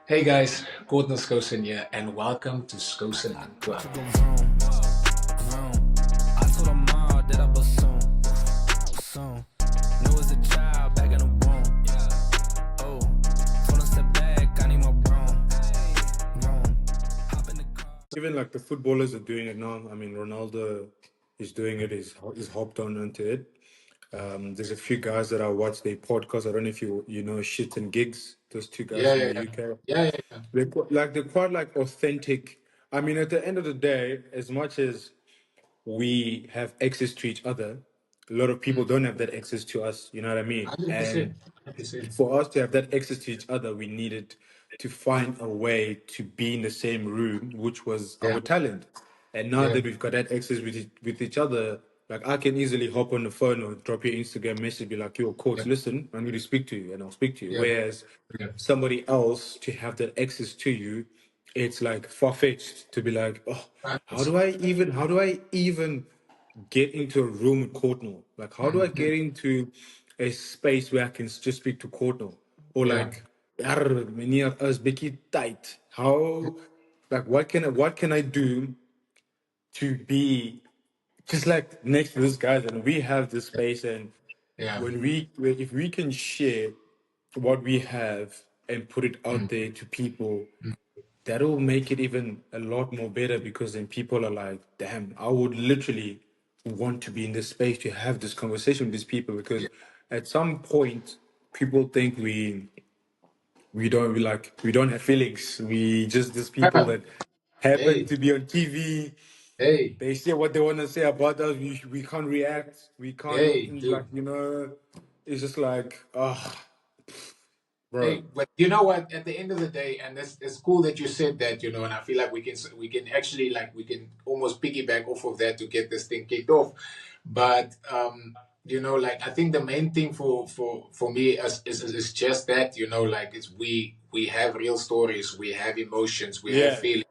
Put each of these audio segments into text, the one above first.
Hey guys, Courtnall Skosan here, and welcome to Skosan Unplugged. I told her mom that I was soon. Knew as a child back in the womb. Oh, told her step back, I need my broom. Hop in the car. Even like the footballers are doing it now. I mean, Ronaldo is doing it. He's hopped on into it. There's a few guys that I watch their podcast. I don't know if you know Shit and Gigs. Those two guys Yeah, from yeah, the yeah, UK. yeah. They're quite like authentic. I mean, at the end of the day, as much as we have access to each other, a lot of people don't have that access to us. You know what I mean? 100%, And 100%. for us to have that access to each other, we needed to find a way to be in the same room, which was Yeah, our talent. And now yeah, that we've got that access with each other, like I can easily hop on the phone or drop your Instagram message, be like, "Yo, coach, yeah, listen, I need to speak to you," and I'll speak to you. yeah, Whereas yeah. somebody else to have that access to you, it's like far fetched to be like, "Oh, how do I even get into a room with Courtnall? Like, how do I get into a space where I can just speak to Courtnall? Or Yeah, like, "Yarr, meneer is bietjie tight." How, like, what can I do to be just like next to this guy? And we have this space, and yeah, if we can share what we have and put it out mm, there to people, mm, that'll make it even a lot more better, because then people are like, damn, I would literally want to be in this space to have this conversation with these people, because yeah, at some point people think we don't have feelings. We just these people yeah. that happen Hey, to be on TV. hey, They say what they want to say about us. We can't react. We can't, hey, like, dude. it's just like, bro. Hey, but you know what? At the end of the day, and it's cool that you said that, and I feel like we can actually like we can almost piggyback off of that to get this thing kicked off. But like I think the main thing for me is just that, like it's we have real stories, we have emotions, we have Yeah, feelings.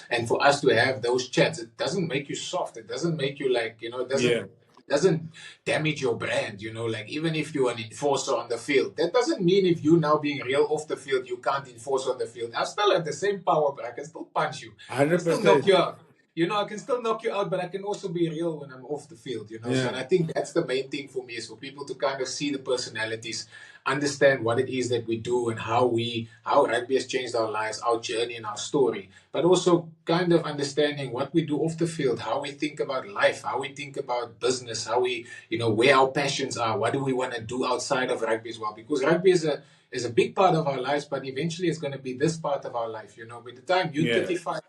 And for us to have those chats, it doesn't make you soft. It doesn't make you like, it yeah, doesn't damage your brand, like even if you're an enforcer on the field, that doesn't mean if you now being real off the field, you can't enforce on the field. I still have the same power, but I can still punch you. I can hundred still knock percent. you out. I can still knock you out, but I can also be real when I'm off the field, So, Yeah. and I think that's the main thing for me is for people to kind of see the personalities, understand what it is that we do and how rugby has changed our lives, our journey and our story, but also kind of understanding what we do off the field, how we think about life, how we think about business, how we, where our passions are, what do we want to do outside of rugby as well, because rugby is a big part of our lives, but eventually it's going to be this part of our life. By the time you're Yeah, 35,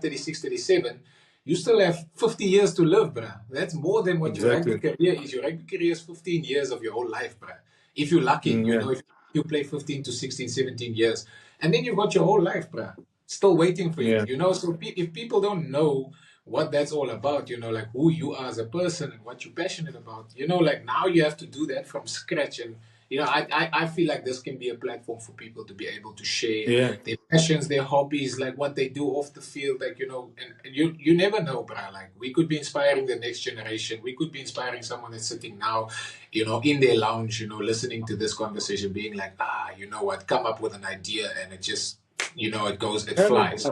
36, 37, you still have 50 years to live, bruh. That's more than what your rugby exactly. career is. Your rugby career is 15 years of your whole life, bruh. If you're lucky, Yeah. if you play 15 to 16, 17 years, and then you've got your whole life, bruh, still waiting for you, Yeah. So if people don't know what that's all about, like who you are as a person and what you're passionate about, like now you have to do that from scratch. And I feel like this can be a platform for people to be able to share Yeah. their passions, their hobbies, like what they do off the field, like, and you never know, bruh. Like we could be inspiring the next generation. We could be inspiring someone that's sitting now, in their lounge, listening to this conversation, being like, you know what, come up with an idea and it just, it I mean, flies.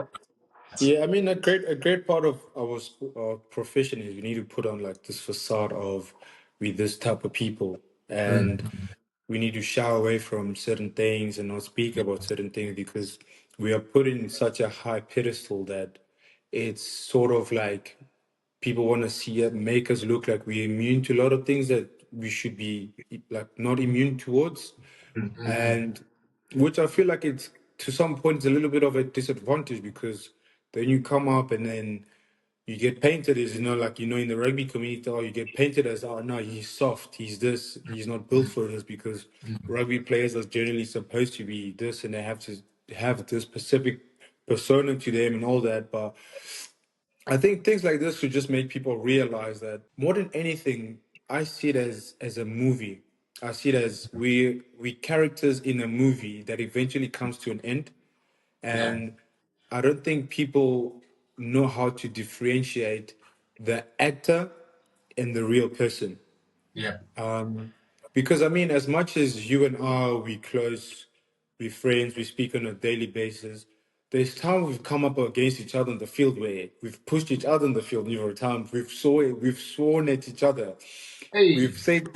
yeah, I mean, a great part of our profession is we need to put on like this facade of we this type of people, and Mm. we need to shy away from certain things and not speak about certain things, because we are put in such a high pedestal that it's sort of like people want to see it, make us look like we're immune to a lot of things that we should be like not immune towards. Mm. And which I feel like it's to some point it's a little bit of a disadvantage, because then you come up and then you get painted as, like, in the rugby community, or you get painted as, oh no, he's soft, he's this, he's not built for this, because rugby players are generally supposed to be this, and they have to have this specific persona to them and all that. But I think things like this should just make people realize that more than anything, I see it as a movie. I see it as we characters in a movie that eventually comes to an end, Yeah, and I don't think people know how to differentiate the actor and the real person. yeah, Because I mean, as much as you and I we close, we're friends, we speak on a daily basis. There's times we've come up against each other on the field where we've pushed each other on the field. You know, times we've sworn at each other. Hey, We've said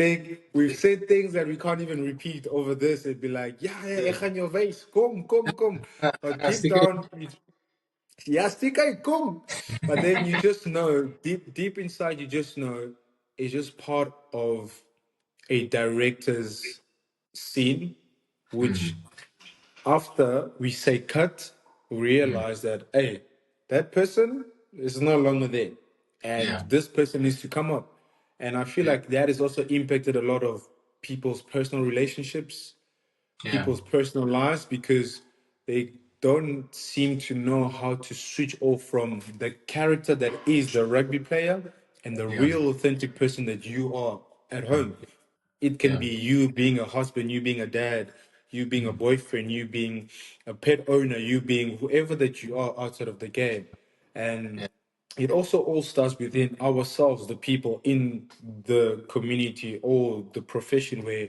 things that we can't even repeat over this. It'd be like, yeah, yeah, yeah. ek gaan jou wys. Kom. But deep Stick it. down, yeah, stick it, come. But then you just know, deep inside, you just know it's just part of a director's scene, which after we say cut, we realize that, hey, that person is no longer there. And Yeah, this person needs to come up. And I feel yeah, like that has also impacted a lot of people's personal relationships, yeah, people's personal lives, because they don't seem to know how to switch off from the character that is the rugby player and the yeah, real authentic person that you are at home. It can yeah, be you being a husband, you being a dad, you being a boyfriend, you being a pet owner, you being whoever that you are outside of the game. And yeah, it also all starts within ourselves, the people in the community or the profession, where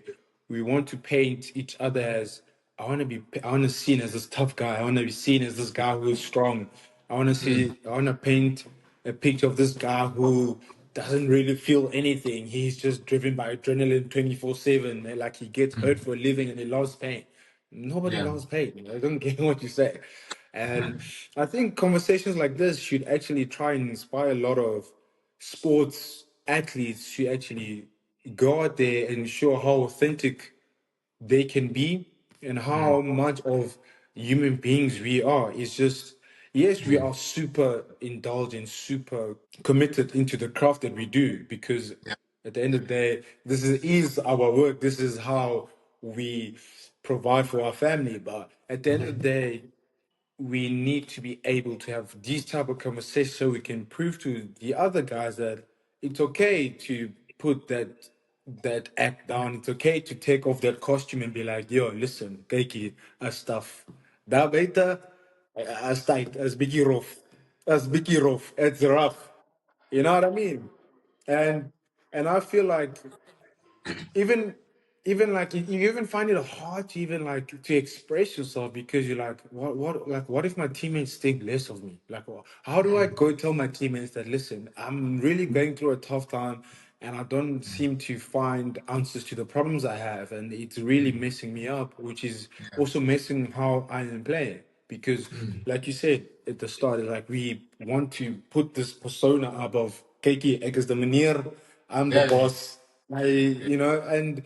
we want to paint each other as, I want to be seen as this tough guy. I want to be seen as this guy who's strong. I want to paint a picture of this guy who doesn't really feel anything. He's just driven by adrenaline 24/7. Like he gets hurt for a living and he loves pain. Nobody yeah, loves pain. I don't care what you say. And I think conversations like this should actually try and inspire a lot of sports athletes to actually go out there and show how authentic they can be and how much of human beings we are. It's just, yes, we are super indulgent, super committed into the craft that we do, because yeah, at the end of the day, is our work. This is how we provide for our family. But at the end of the day, we need to be able to have these type of conversations so we can prove to the other guys that it's okay to put that act down. It's okay to take off that costume and be like, yo, listen, kykie, as stuff. Daar buite, as tight, as biggie rough, it's rough. You know what I mean? And and I feel like even like you even find it hard to even like to express yourself, because you're like, what if my teammates think less of me? Like, how do I go tell my teammates that, listen, I'm really going through a tough time and I don't seem to find answers to the problems I have, and it's really messing me up, which is also messing how I am playing. Because like you said at the start, like we want to put this persona up of Kiki, ek is the meneer, I'm the yeah, boss. And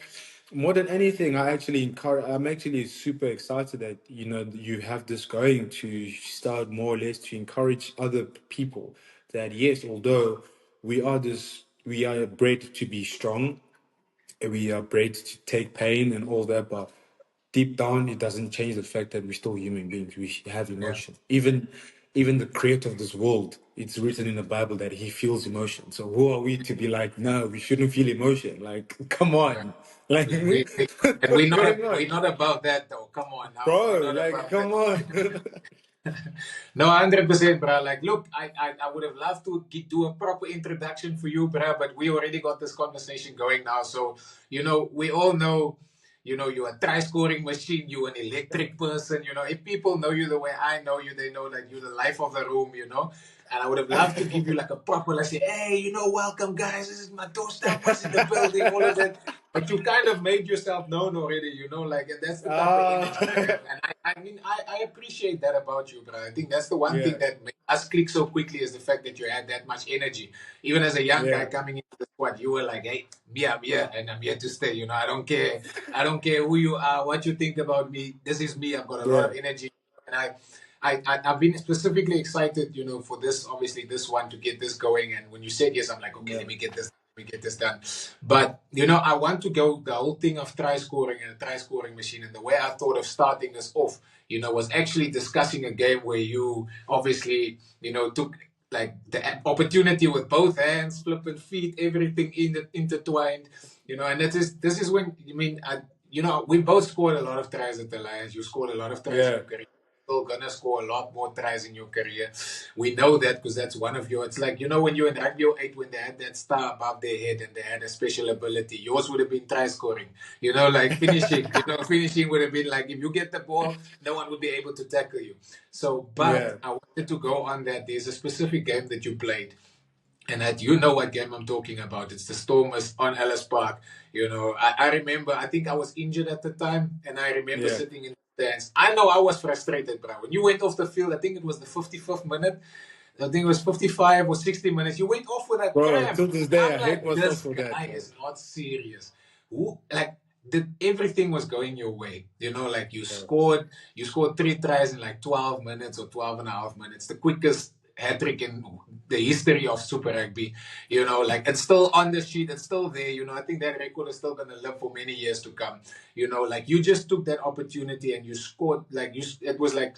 more than anything, I'm actually super excited that, you have this going to start more or less to encourage other people that, yes, although we are bred to be strong, and we are bred to take pain and all that, but deep down, it doesn't change the fact that we're still human beings. We have yeah. emotion. Even the creator of this world, it's written in the Bible that he feels emotion. So who are we to be like, no, we shouldn't feel emotion? Like, come Yeah. on. Like, And what's going we're on? not about that though. Come on now, we're Bro, not like, about that. come on. No, 100%, bro. Like, look, I would have loved to do a proper introduction for you, bro, but we already got this conversation going now. So, we all know, you're a try scoring machine, you're an electric person. If people know you the way I know you, they know that you're the life of the room. And I would have loved to give you like a proper, like, say, hey, welcome, guys. This is Madosh Tambwe in the building, all of that. But you kind of made yourself known already, like, and that's the type of energy you Ah, have. And I mean, I appreciate that about you, bro. I think that's the one thing yeah, that made us click so quickly is the fact that you had that much energy. Even as a young guy yeah, coming into the squad, you were like, hey, me, I'm here and I'm here to stay. I don't care. I don't care who you are, what you think about me. This is me. I've got a lot yeah, of energy. And I've been specifically excited, for this, obviously, this one to get this going. And when you said yes, I'm like, okay, yeah, let me get this done. But, I want to go the whole thing of try scoring and a try scoring machine. And the way I thought of starting this off, was actually discussing a game where you obviously, took like the opportunity with both hands, flipping feet, everything intertwined, and this is when, we both scored a lot of tries at the Lions. You scored a lot of tries in yeah, your career. still gonna score a lot more tries in your career. We know that because that's one of your. It's like when you're in Rugby 08, when they had that star above their head and they had a special ability. Yours would have been try scoring. Like finishing. Finishing would have been like if you get the ball, no one would be able to tackle you. So, but Yeah, I wanted to go on that. There's a specific game that you played. And that what game I'm talking about. It's the Stormers on Ellis Park. I remember, I think I was injured at the time, and I remember yeah, sitting in the stands. I know I was frustrated, bro. When you went off the field, I think it was the 55th minute. I think it was 55 or 60 minutes. You went off with a bro. cramp. Till this day, I'm I hate like, myself this for that, guy bro. is not serious. Who, like, everything was going your way. Like Yeah, you scored 3 tries in like 12 minutes or 12 and a half minutes, the quickest hat trick in the history of Super Rugby. Like it's still on the sheet, it's still there. I think that record is still going to live for many years to come. Like you just took that opportunity and you scored. Like it was like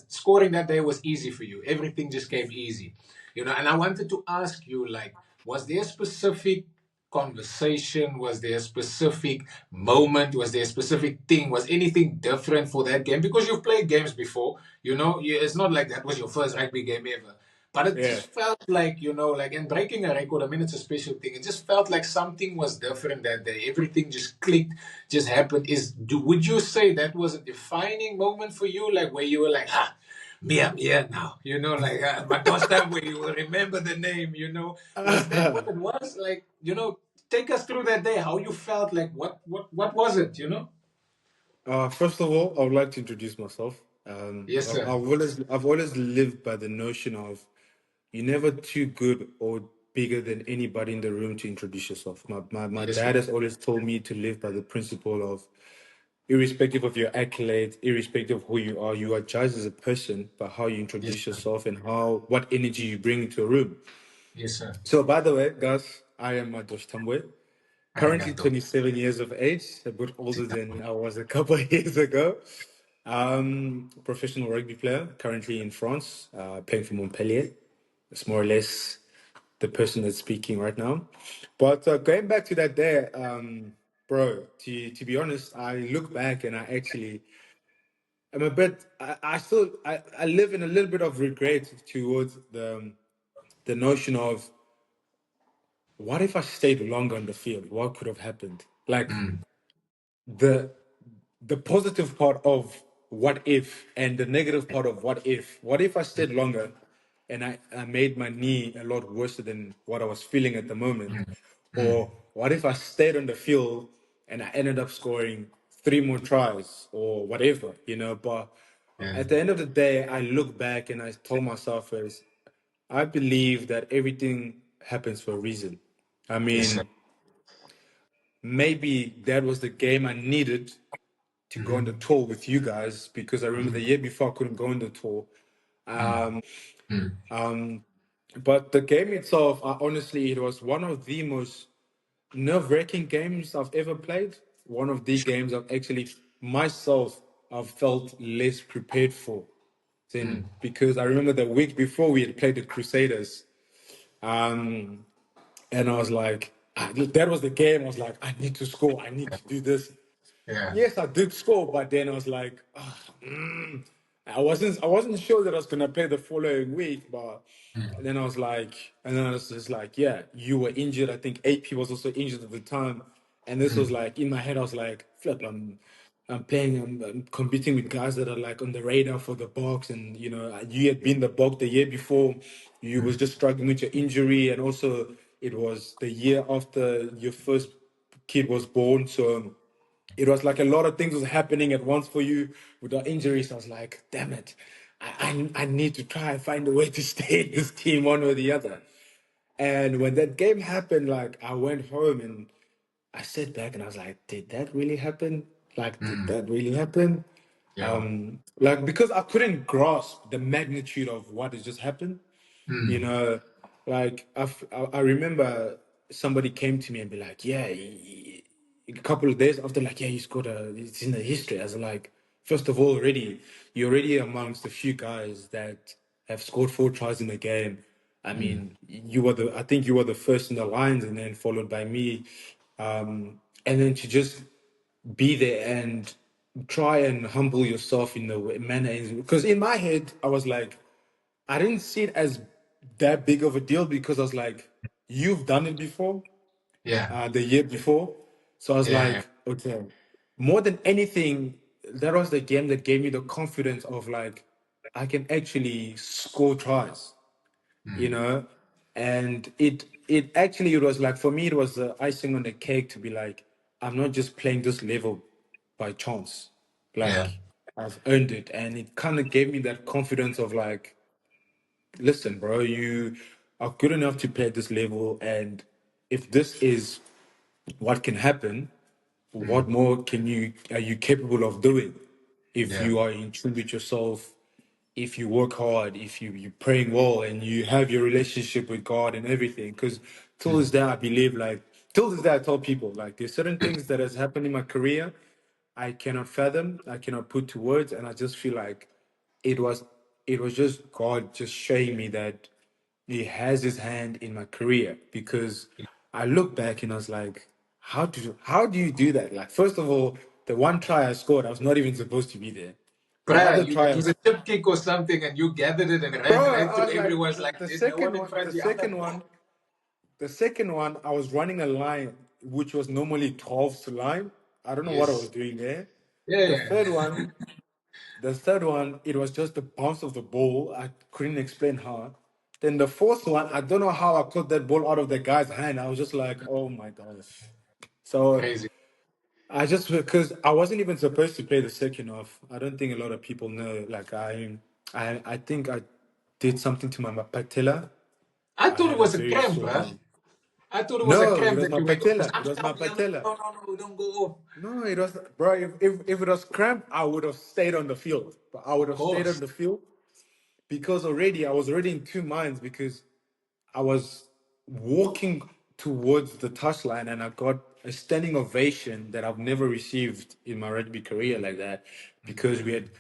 scoring that day was easy for you. Everything just came easy. And I wanted to ask you, like, was there a specific conversation? Was there a specific moment? Was there a specific thing? Was anything different for that game? Because you've played games before, it's not like that was your first rugby game ever. But it yeah. just felt like, like in breaking a record, I mean, it's a special thing. It just felt like something was different that day. Everything just clicked, just happened. Would you say that was a defining moment for you? Like where you were like, me, I'm here now. Like Madosh Tambwe, you will remember the name, Was that what it was? Like, take us through that day, how you felt, like what was it? First of all, I would like to introduce myself. Yes, sir. I've always lived by the notion of you're never too good or bigger than anybody in the room to introduce yourself. My Yes, dad sir. has always told me to live by the principle of irrespective of your accolades, irrespective of who you are judged as a person by how you Yes, introduce sir. yourself and what energy you bring into a room. Yes, sir. So, by the way, guys, I am Madosh Tambwe, currently Arigato. 27 years of age, a bit older than I was a couple of years ago. Professional rugby player, currently in France, playing for Montpellier. It's more or less the person that's speaking right now. But going back to that day, bro, to be honest, I look back and I'm a bit, I live in a little bit of regret towards the notion of what if I stayed longer on the field? What could have happened? Like Mm, the the positive part of what if and the negative part of what if. What if I stayed longer and I made my knee a lot worse than what I was feeling at the moment? mm, Or what if I stayed on the field and I ended up scoring 3 more tries or whatever? But yeah. at the end of the day, I look back and I told myself as I believe that everything happens for a reason. I Yes, sir. mean, maybe that was the game I needed to go on the Mm-hmm. tour with you guys because I remember Mm-hmm. the year before I couldn't go on the tour. Mm, mm, But the game itself, honestly, it was one of the most nerve-wracking games I've ever played. One of the sure. games I've actually myself I've felt less prepared for. Mm, Then because I remember the week before we had played the Crusaders, um, and I was like, that was the game. I was like, I need to score. I need to do this. yeah. Yes, I did score, but then I was like, I wasn't sure that I was gonna play the following week, but Mm, then I was like, and then I was just like, yeah, you were injured. I think AP was also injured at the time, and this was mm, like in my head. I was like, flip, I'm playing, I'm competing with guys that are like on the radar for the box, and you had been the box the year before. You was mm, just struggling with your injury, and also it was the year after your first kid was born, so it was like a lot of things was happening at once for you with the injuries. I was like, damn it, I need to try and find a way to stay in this team one way or the other. And when that game happened, like I went home and I sat back and I was like, did that really happen? Like, did mm, that really happen? yeah. Like because I couldn't grasp the magnitude of what had just happened. You Mm, know, like I remember somebody came to me and be like, yeah, a couple of days after, like, yeah, you scored it's in the history. I was like, first of all, you're already amongst a few guys that have scored 4 tries in a game. I mm, mean, I think you were the first in the lines, and then followed by me. And then to just be there and try and humble yourself in the manner, because in my head I was like, I didn't see it as that big of a deal because I was like, you've done it before, Yeah. the year before. So I was Yeah. like, okay, more than anything, that was the game that gave me the confidence of like, I can actually score tries, you Mm. know? And it actually, it was like, for me, it was the icing on the cake to be like, I'm not just playing this level by chance. Yeah. Like, I've earned it. And it kind of gave me that confidence of like, listen, bro, you are good enough to play at this level. And if this is what can happen, Mm. what more can you are you capable of doing if Yeah. you are in tune with yourself, if you work hard, if you're praying well and you have your relationship with God and everything. Because till Mm. this day I believe, like, till this day I tell people, like, there's certain things that has happened in my career I cannot fathom, I cannot put to words, and I just feel like it was it was just God just showing me that He has His hand in my career. Because I look back and I was like, how do you do that? Like, first of all, the one try I scored, I was not even supposed to be there. The Bruh, other try, it was a chip kick or something, and you gathered it and ran bro, right I through. was like, Everyone's like, there's no one in front of you. I'm like, what? the second one, I was running a line which was normally 12 to line. I don't know what I was Yes. doing there. Yeah. The Yeah. third one, The third one, it was just the bounce of the ball. I couldn't explain how. Then the fourth one, I don't know how I caught that ball out of the guy's hand. I was just like, oh my gosh. So Crazy. I just, because I wasn't even supposed to play the second half. I don't think a lot of people know. Like I think I did something to my patella. I I thought it had a was a very cramp, sore bruh. knee. I thought it was a No, it cramp was that my you went off. Because patella. I'm It was my shouting, I'm like, patella. no, don't go off. No, it was, bro. If it was cramp, I would have stayed on the field. But I would Of have stayed on course. the field because I was already in two minds, because I was walking towards the touchline and I got a standing ovation that I've never received in my rugby career like that, because we had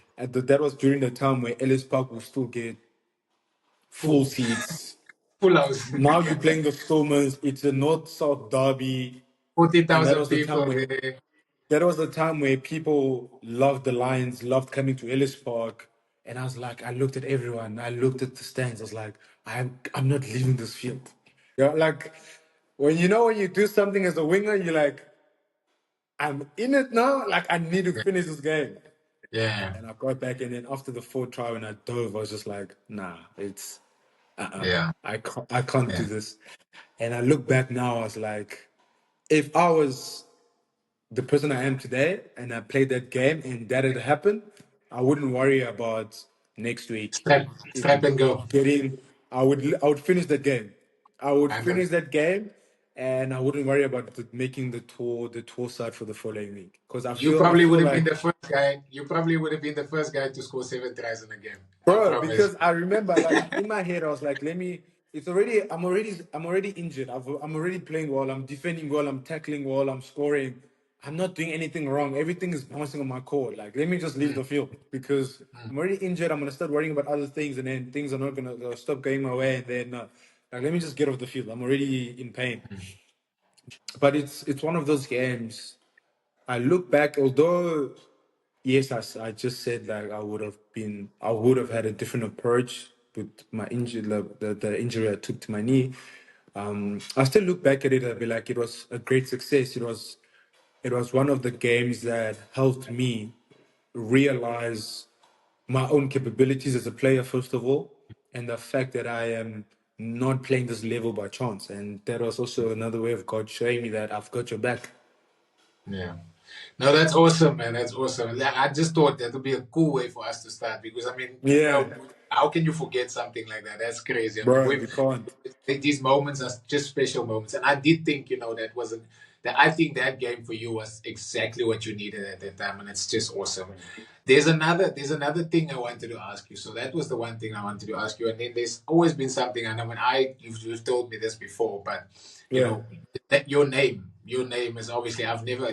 that was during the time where Ellis Park would still get full Full, seats. full house. Now you're playing the Stormers, it's a North-South derby, and 40,000 people there. that was the time where people loved the Lions, loved coming to Ellis Park. And I was like, I looked at everyone, I looked at the stands, I was like, I'm not leaving this field. Like, when you do something as a winger, you're like, I'm in it now, like I need to finish this game. Yeah. And I got back, and then after the fourth try when I dove, I was just like, nah, it's Yeah. I can't do Yeah. this. And I look back now, I was like, if I was the person I am today and I played that game and that had happened, I wouldn't worry about next week. If Strap and go. getting, I would finish that game. I would I know. finish that game, and I wouldn't worry about making the tour side for the following week, because I You feel I probably feel would have been like, the first guy. You probably would have been the first guy to score 7 tries in a game. I bro, promise. because I remember, like, in my head, I was like, let me. I'm already injured. I'm already playing well. I'm defending well. I'm tackling well. I'm scoring. I'm not doing anything wrong. Everything is bouncing on my court. Like, let me just leave Mm, the field, because mm, I'm already injured. I'm gonna start worrying about other things, and then things are not gonna stop going my way. And then, like, let me just get off the field. I'm already in pain. mm. But it's one of those games. I look back, although yes, I just said like I would have had a different approach with my injury, the injury I took to my knee. I still look back at it and be like, it was a great success. It was one of the games that helped me realize my own capabilities as a player, first of all, and the fact that I am not playing this level by chance. And that was also another way of God showing me that I've got your back. Yeah. No, that's awesome, man. That's awesome. I just thought that would be a cool way for us to start because, I mean, Yeah, how can you forget something like that? That's crazy. I mean, bro, you can't. these moments are just special moments. And I did think, that wasn't that. I think that game for you was exactly what you needed at that time. And it's just awesome. There's another thing I wanted to ask you. So that was the one thing I wanted to ask you. And then there's always been something. I know you've told me this before, but you Yeah. know, that your name is obviously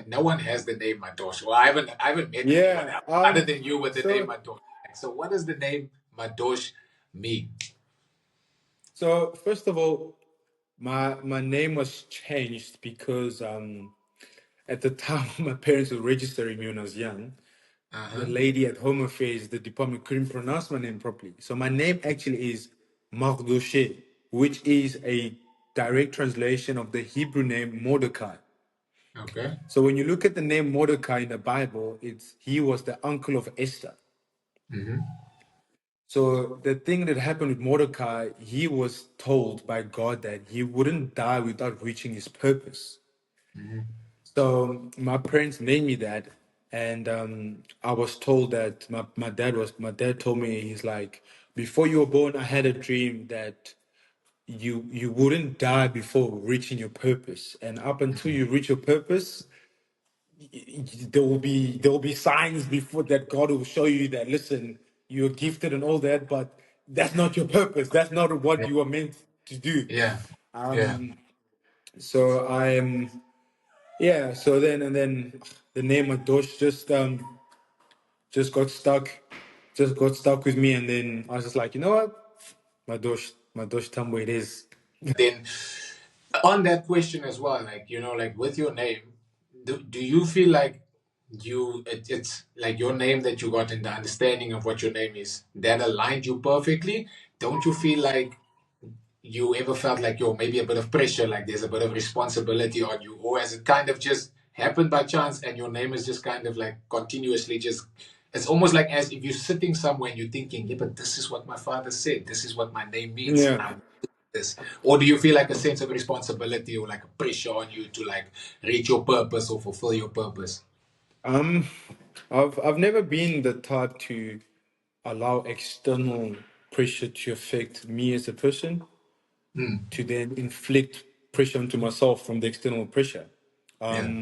no one has the name Madosh. Well, I haven't met anyone Yeah. else other than you with the name So Madosh. So what does the name Madosh mean? so first of all, my name was changed because at the time my parents were registering me when I was young. the Uh-huh. lady at Home Affairs, the department, couldn't pronounce my name properly. So my name actually is Mardoché, which is a direct translation of the Hebrew name Mordecai. Okay. So when you look at the name Mordecai in the Bible, it's he was the uncle of Esther. Mm-hmm. So the thing that happened with Mordecai, he was told by God that he wouldn't die without reaching his purpose. Mm-hmm. So my parents named me that, and I was told that my dad told me, he's like, before you were born, I had a dream that you wouldn't die before reaching your purpose, and up until you reach your purpose, there will be signs before that God will show you that, listen, you're gifted and all that, but that's not your purpose. That's not what Yeah. you are meant to do. Yeah. Yeah. Um, so I'm yeah. So then the name Madosh just got stuck, with me, and then I was just like, you know what, Madosh Tambwe it is. Then on that question as well, like, like with your name, do you feel like it's like your name that you got and the understanding of what your name is that aligned you perfectly? Don't you feel like you ever felt like, yo, maybe a bit of pressure, like there's a bit of responsibility on you, or has it kind of just happened by chance and your name is just kind of like continuously just, it's almost like as if you're sitting somewhere and you're thinking, yeah, but this is what my father said, this is what my name means, Yeah. I'm this. Or do you feel like a sense of responsibility or like a pressure on you to like reach your purpose or fulfill your purpose? Um, I've never been the type to allow external pressure to affect me as a person, Mm, to then inflict pressure onto myself from the external pressure. yeah.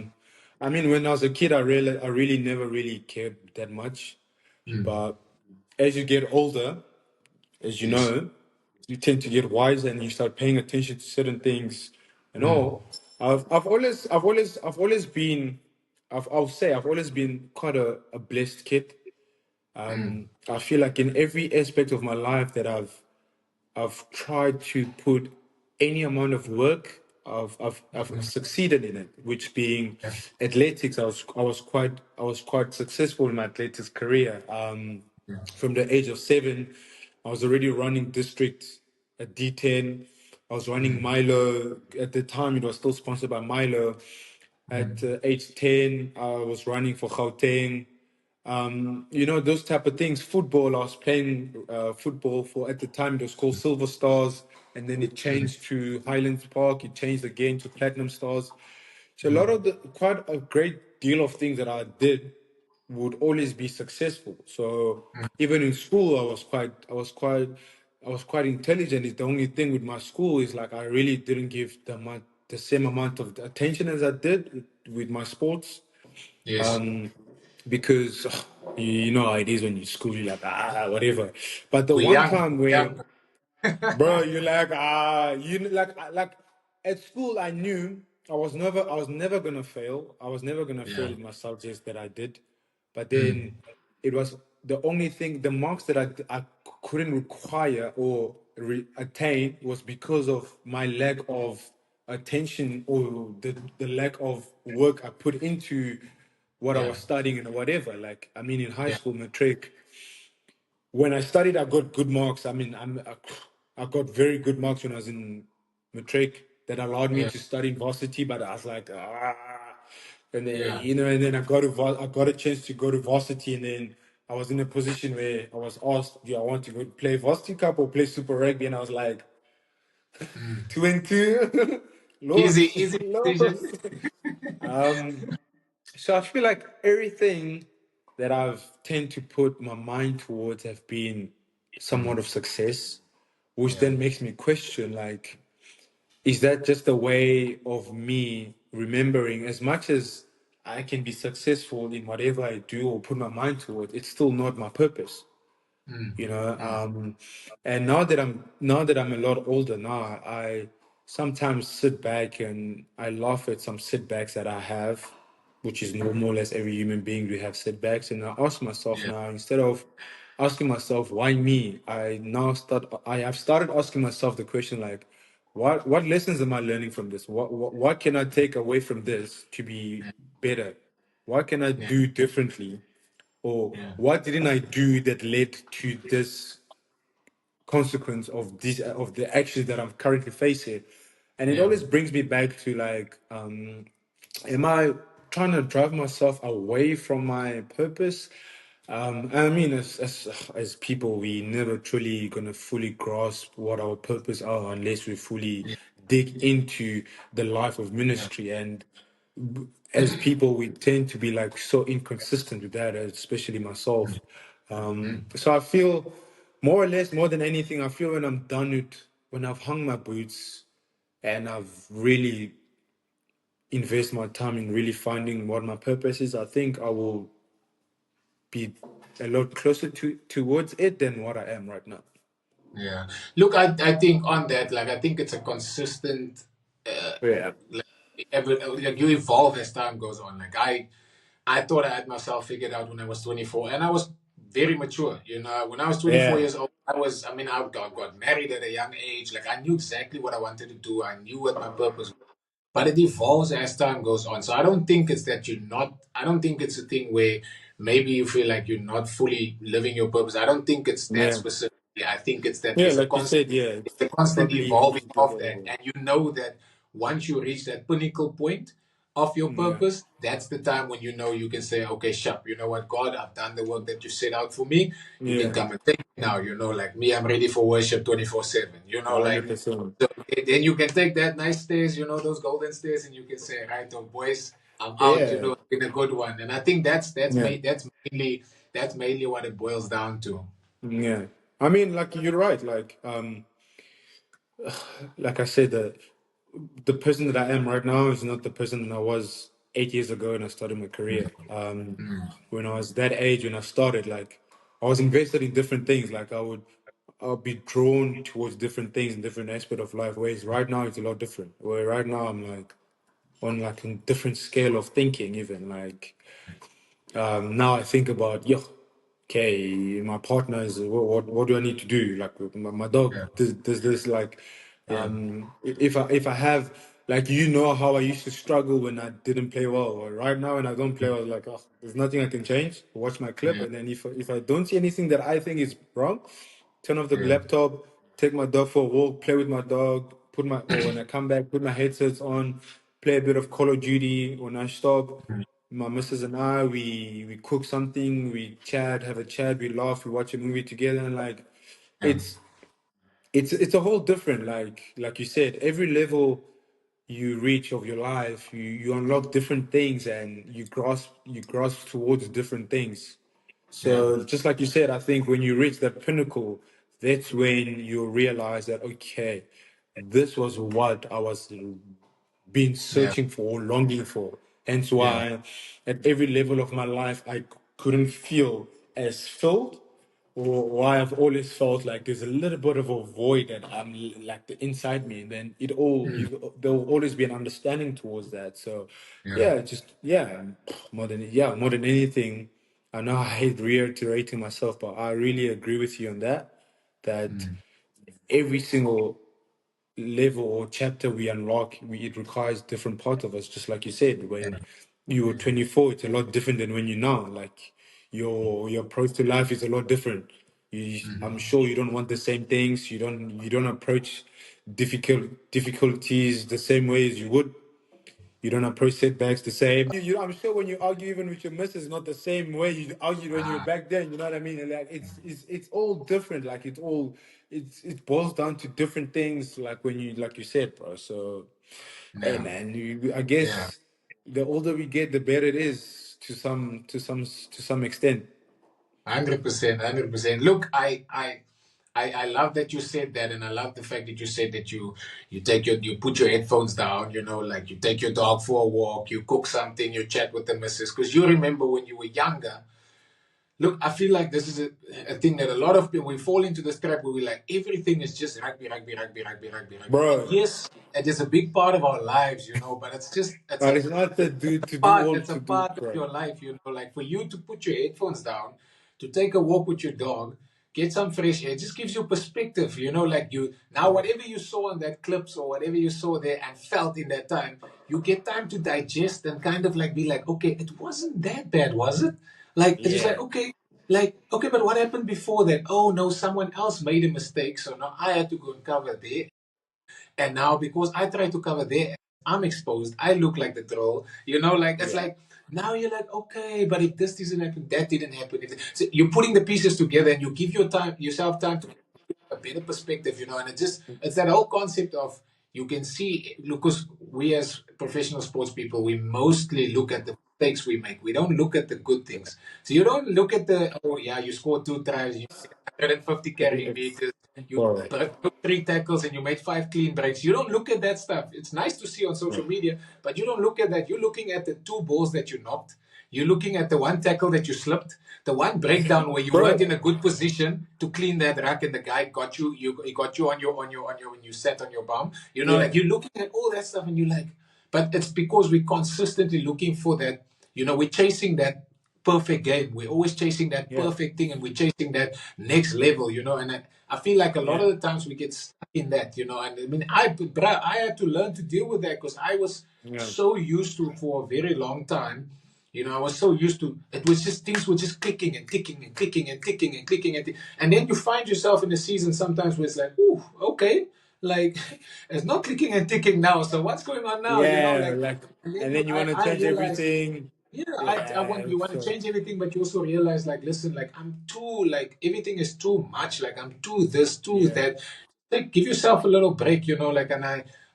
I mean, when I was a kid, I really never really cared that much. Mm, But as you get older, as you yes. know, you tend to get wiser and you start paying attention to certain things and Mm, all. I've always been, I'll say I've always been quite a blessed kid. mm, I feel like in every aspect of my life that I've tried to put any amount of work. I've mhm, succeeded in it, which being yeah. athletics. I was quite successful in my athletics career. Yeah. From the age of 7, I was already running district at D10. I was running Mm, Milo at the time. It was still sponsored by Milo. At mm, age 10, I was running for Gauteng. Those type of things. Football, I was playing football for, at the time, it was called Silver Stars, and then it mm, changed to Highlands Park. It changed again to Platinum Stars. So a lot mm, of quite a great deal of things that I did would always be successful. So mm, even in school, I was quite intelligent. The only thing with my school is like I really didn't give the same amount of attention as I did with my sports, yes. because you know how it is when you school, you're like whatever. But the We're one young. time where, Young. bro, you're like like at school, I knew I was never gonna fail. I was never gonna fail Yeah. in my subjects that I did. But Mm, then it was the only thing, the marks that I couldn't require or attain was because of my lack of attention, or the lack of work I put into what I yeah. was studying and whatever. Like, I mean, in high Yeah. school, matric, when I studied, I got good marks. I mean, I got very good marks when I was in matric that allowed me Yeah. to study in varsity. But I was like, and then Yeah. and then I got a chance to go to varsity, and then I was in a position where I was asked, do I want to go play varsity cup or play super rugby? And I was like, Mm. 2 and 2, Easy, lost, easy decision. lost. Um, so I feel like everything that I've tend to put my mind towards have been somewhat Mm. of success, which Yeah. then makes me question, like, is that just a way of me remembering, as much as I can be successful in whatever I do or put my mind towards, it's still not my purpose, Mm. you know. Mm. And now that I'm a lot older now, I sometimes sit back and I laugh at some setbacks that I have, which is normal. As every human being, we have setbacks, and I ask myself Yeah. now, instead of asking myself why me, I have started asking myself the question, like, what lessons am I learning from this? What can I take away from this to be Yeah. better? What can I Yeah. do differently or Yeah. what didn't I do that led to this consequence of the actions that I'm currently facing. And it Yeah. always brings me back to like, am I trying to drive myself away from my purpose? I mean, as people, we never truly gonna fully grasp what our purpose are unless we fully Yeah. dig into the life of Yeah. ministry. And as people, we tend to be like so inconsistent with that, especially myself. So I feel more or less, more than anything, I feel when I'm done with, when I've hung my boots and I've really invest my time in really finding what my purpose is, I think I will be a lot closer towards it than what I am right now. Yeah. Look, I think on that, like, I think it's a consistent, Yeah. like, like you evolve as time goes on. Like, I thought I had myself figured out when I was 24, and I was very mature. You know, when I was 24 Yeah. years old, I mean, I got married at a young age. Like, I knew exactly what I wanted to do. I knew what my purpose was. But it evolves as time goes on. So I don't think it's that you're not, I don't think it's a thing where maybe you feel like you're not fully living your purpose. I don't think it's that Yeah. specifically. I think it's that Yeah, like you said, yeah, it's the constant probably evolving evolves with of that. the And you know that once you reach that pinnacle point of your yeah. purpose, that's the time when you know you can say, okay, sharp, you know what, God, I've done the work that you set out for me. You can Yeah. come and take it now. You know, like me, I'm ready for worship 24/7. You know, like 100%. so then you can take that nice stairs, you know, those golden stairs, and you can say, right, oh boys, I'm out, you Yeah. know, in a good one. And I think Yeah. that's mainly what it boils down to. Yeah. I mean, like you're right. Like I said, the person that I am right now is not the person that I was 8 years ago when I started my career. When I was that age, when I started, like I was invested in different things. Like I'll be drawn towards different things in different aspect of life. Whereas right now it's a lot different. Where right now I'm like on like a different scale of thinking, even like now I think about, yo, okay, my partner is what do I need to do? Like with my dog Yeah, does this like, yeah, if I have like, you know how I used to struggle when I didn't play well. Or right now when I don't play well, like, oh, there's nothing I can change. Watch my clip, yeah, and then if I don't see anything that I think is wrong, turn off the yeah, laptop, take my dog for a walk, play with my dog, or when I come back, put my headsets on, play a bit of Call of Duty. When I stop, my missus and I, we cook something, we chat, have a chat, we laugh, we watch a movie together, and like yeah, it's it's a whole different, like you said, every level you reach of your life, you unlock different things, and you grasp towards different things. yeah, So just like you said, I think when you reach that pinnacle, that's when you realize that, okay, this was what I was been yeah, searching for, longing for. Hence yeah, why at every level of my life, I couldn't feel as filled, or why I've always felt like there's a little bit of a void that I'm like the inside me. And then there will always be an understanding towards that. So yeah, yeah, just, yeah, more than anything, I know I hate reiterating myself, but I really agree with you on that, that every single level or chapter we unlock, it requires different parts of us. Just like you said, yeah, when you were 24, it's a lot different than when you're now. Like your approach to life is a lot different. I'm sure you don't want the same things. You don't approach difficulties the same way as you would. You don't approach setbacks the same. I'm sure when you argue even with your missus, not the same way you argued when you were ah, back then. You know what I mean? And like it's all different. Like it boils down to different things. Like when you, like you said, bro. So hey yeah, man, I yeah. guess the older we get, the better it is to some extent. 100%, 100%. Look, I love that you said that, and I love the fact that you said that you put your headphones down, you know, like you take your dog for a walk, you cook something, you chat with the missus, because you remember when you were younger. Look, I feel like this is a thing that a lot of people, we fall into this trap where we like everything is just rugby, rugby, rugby, rugby, rugby, rugby. And Bro, yes, it is a big part of our lives, you know, but it's but a it's not to do all it's a to do, part of bro. your life, you know, like for you to put your headphones down, to take a walk with your dog, get some fresh air, it just gives you perspective, you know, like you now whatever you saw in that clips or whatever you saw there and felt in that time, you get time to digest and kind of like be like, okay, it wasn't that bad, was it? Like it's just Yeah. like okay, but what happened before that? Oh no, someone else made a mistake, so now I had to go and cover there. And now because I try to cover there, I'm exposed. I look like the troll. Like it's Yeah. like now you're like, okay, but if this didn't happen, that didn't happen. So you're putting the pieces together and you give yourself time to a better perspective, and it's that whole concept of you can see because we as professional sports people, we mostly look at the mistakes we make. We don't look at the good things. So you don't look at the oh yeah, you scored 2 tries, you made 150 carrying It's, meters, you bro. took 3 tackles and you made 5 clean breaks. You don't look at that stuff. It's nice to see on social media, but you don't look at that. You're looking at the 2 balls that you knocked. You're looking at the 1 tackle that you slipped, the 1 breakdown where you weren't Bro. in a good position to clean that rack, and the guy got you. He got you on your when you sat on your bum. Yeah. Like you're looking at all that stuff, and you're like, but it's because we're consistently looking for that. We're chasing that perfect game. We're always chasing that Yeah. perfect thing, and we're chasing that next level. And I feel like a lot Yeah. of the times we get stuck in that. And I mean, I had to learn to deal with that because I was Yeah. so used to for a very long time. I was so used to it was just things were just clicking and ticking and clicking and ticking and clicking and then you find yourself in a season sometimes where it's like, ooh, okay, like it's not clicking and ticking now. So what's going on now? Yeah. Like Like, and then and then you want to I change realized, everything. yeah, I Yeah. want you want to So, change everything, but you also realize like, listen, like I'm too like everything is too much. Like I'm too this, too yeah. that. Like give yourself a little break, like and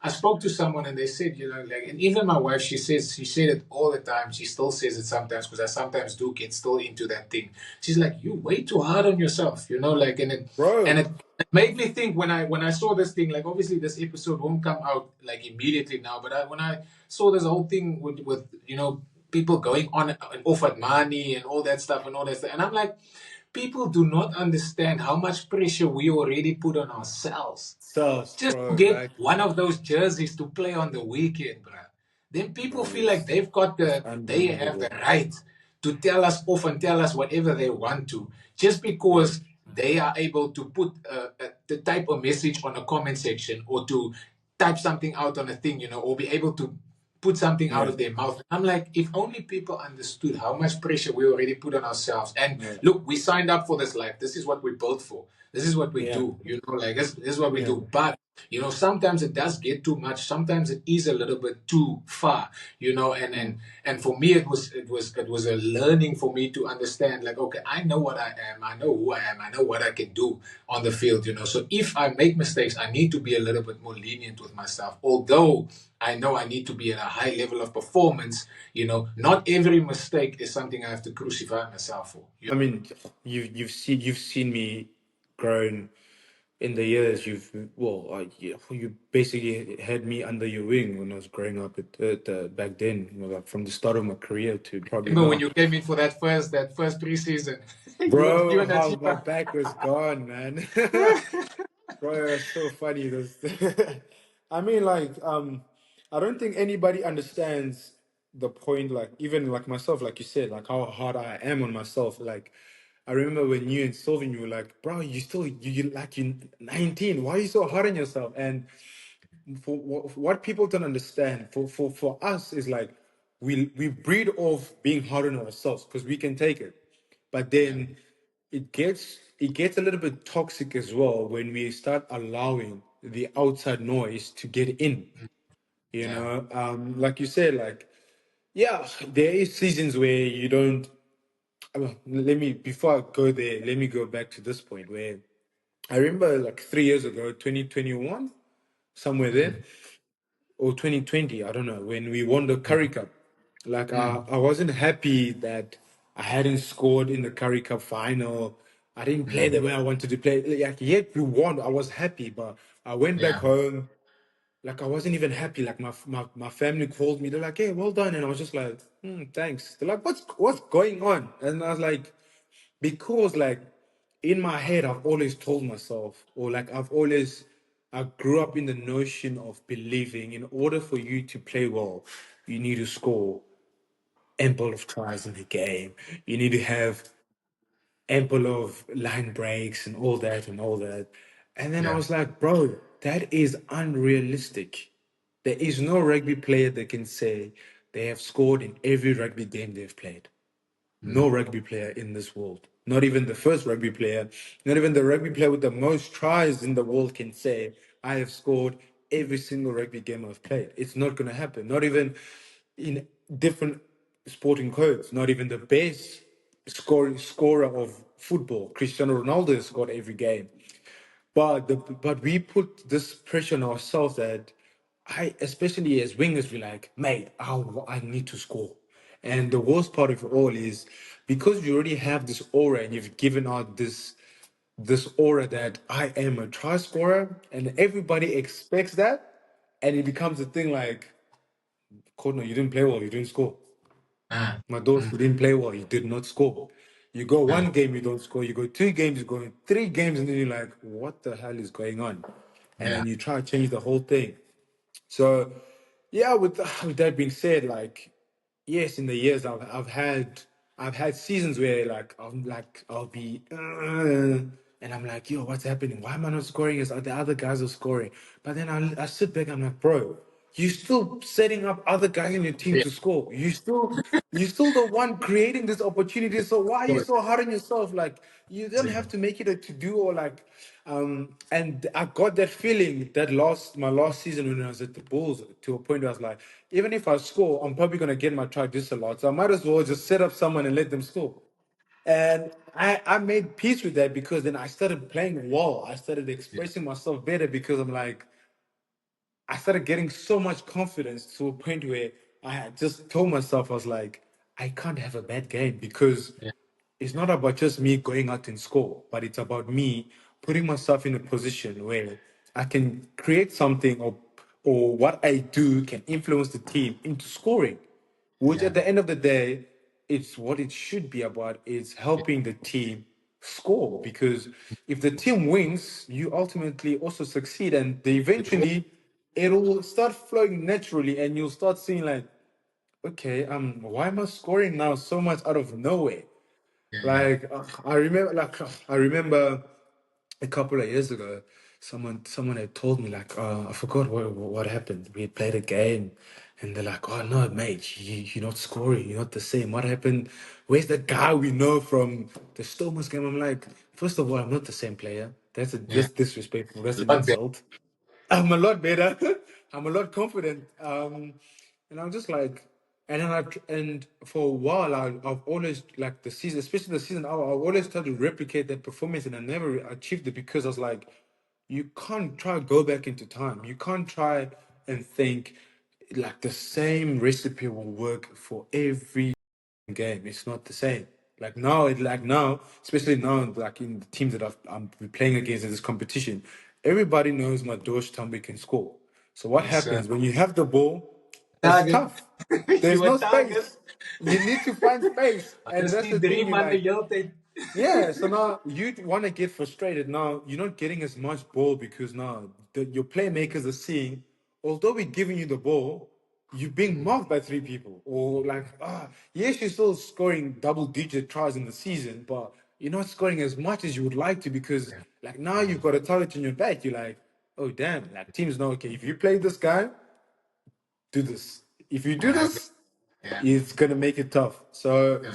I spoke to someone and they said, like and even my wife, she said it all the time. She still says it sometimes because I sometimes do get still into that thing. She's like, you way too hard on yourself, like and Bro. it made me think when I saw this thing, like obviously this episode won't come out like immediately now, but when I saw this whole thing with people going on and off at money and all that stuff and all that stuff, and I'm like, people do not understand how much pressure we already put on ourselves Sauce, just to bro. get Like, one of those jerseys to play on the weekend, bruh. Then people bro, feel like it's they have the unbelievable. right to tell us off and tell us whatever they want to, just Yeah. because they are able to put the type of message on a comment section or to type something out on a thing, or be able to put something out Yeah. of their mouth. I'm like, if only people understood how much pressure we already put on ourselves. And Yeah. look, we signed up for this life. This is what we built for. This is what we Yeah. do. Like this is what we Yeah. do. But sometimes it does get too much. Sometimes it is a little bit too far. And for me, it was a learning for me to understand. Like, okay, I know what I am. I know who I am. I know what I can do on the field. So if I make mistakes, I need to be a little bit more lenient with myself. Although I know I need to be at a high level of performance. Not every mistake is something I have to crucify myself for. I mean, you've seen me grown in the years. You basically had me under your wing when I was growing up back then, like from the start of my career to probably Remember when now. you came in for that first preseason? you Bro, and how my Achiba. back was gone, man. Bro, it was so funny. I mean, like, I don't think anybody understands the point. Like, even like myself, like you said, like how hard I am on myself. Like, I remember when you and Sylvan, you were like, "Bro, you 19. Why are you so hard on yourself?" And for what people don't understand, for us, is like we breed off being hard on ourselves because we can take it, but Yeah, then it gets a little bit toxic as well when we start allowing the outside noise to get in. yeah, Like you said, like, yeah, there is seasons where you don't. Let me, before I go there, let me go back to this point where I remember like 3 years ago, 2021, somewhere there, mm, or 2020, I don't know, when we won the Curry Cup. Like, mm, I wasn't happy that I hadn't scored in the Curry Cup final. I didn't play the mm, way I wanted to play. Like, yet we won. I was happy, but I went back yeah, home. Like, I wasn't even happy. Like, my family called me. They're like, "Hey, well done." And I was just like, "Thanks." They're like, "What's going on?" And I was like, because like in my head I've always told myself, or like I grew up in the notion of believing in order for you to play well, you need to score ample of tries in the game. You need to have ample of line breaks and all that and all that. And then I yeah, was like, bro, that is unrealistic. There is no rugby player that can say they have scored in every rugby game they've played. no rugby player in this world, not even the first rugby player, not even the rugby player with the most tries in the world can say, I have scored every single rugby game I've played. It's not going to happen. Not even in different sporting codes, not even the best scorer of football, Cristiano Ronaldo, has scored every game. But we put this pressure on ourselves that especially as wingers, we like, mate, I need to score. And the worst part of it all is because you already have this aura and you've given out this aura that I am a try scorer, and everybody expects that, and it becomes a thing like, Courtnall, you didn't play well, you didn't score. Mm, Madosh, mm, you didn't play well, you did not score. You go mm, one game, you don't score. You go two games, you go three games, and then you're like, what the hell is going on? And yeah, then you try to change the whole thing. So, yeah, with that being said, like, yes, in the years I've had seasons where I'll be and I'm like, yo, what's happening? Why am I not scoring as the other guys are scoring? But then I sit back, I'm like, bro, you still setting up other guys in your team yeah. to score. You still the one creating this opportunity. So why are you Good. so hard on yourself? Like you don't Yeah, have to make it a to do or like and I got that feeling that my last season when I was at the Bulls to a point where I was like, even if I score, I'm probably gonna get my try this a lot. So I might as well just set up someone and let them score. And I made peace with that because then I started playing well. I started yeah, expressing myself better because I'm like, I started getting so much confidence to a point where I had just told myself, I was like, I can't have a bad game because yeah, it's not about just me going out and score, but it's about me putting myself in a position where I can create something or what I do can influence the team into scoring, which yeah, at the end of the day, it's what it should be about is helping the team score. Because if the team wins, you ultimately also succeed and they eventually it'll start flowing naturally and you'll start seeing like, okay, why am I scoring now so much out of nowhere? yeah, I remember a couple of years ago, someone had told me like, I forgot what happened. We had played a game, and they're like, "Oh no, mate, you're not scoring. You're not the same. What happened? Where's the guy we know from the Stormers game?" I'm like, first of all, I'm not the same player. yeah. That's disrespectful. That's A an lot better. insult. I'm a lot better. I'm a lot confident. And I'm just like, and for a while, I've always like the season, especially the season, I've always tried to replicate that performance, and I never achieved it because I was like, you can't try to go back into time. You can't try and think like the same recipe will work for every game. It's not the same. Like now, especially now, like in the teams that I'm playing against in this competition, everybody knows Madosh Tambwe can score. So what Yes, sir. happens when you have the ball? It's Target. tough. There's You a no target. space. You need to find space, I and just that's the need thing. three You man the like. hele tyd. Yeah, so now you want to get frustrated. Now you're not getting as much ball because now your playmakers are seeing, although we're giving you the ball, you're being marked by three people. Or like, yes, you're still scoring double-digit tries in the season, but you're not scoring as much as you would like to because Yeah. like now you've got a target on your back. You're like, oh damn, like teams know, okay, if you play this guy, do this. If you do Yeah. this, Yeah. it's gonna make it tough. So Yeah.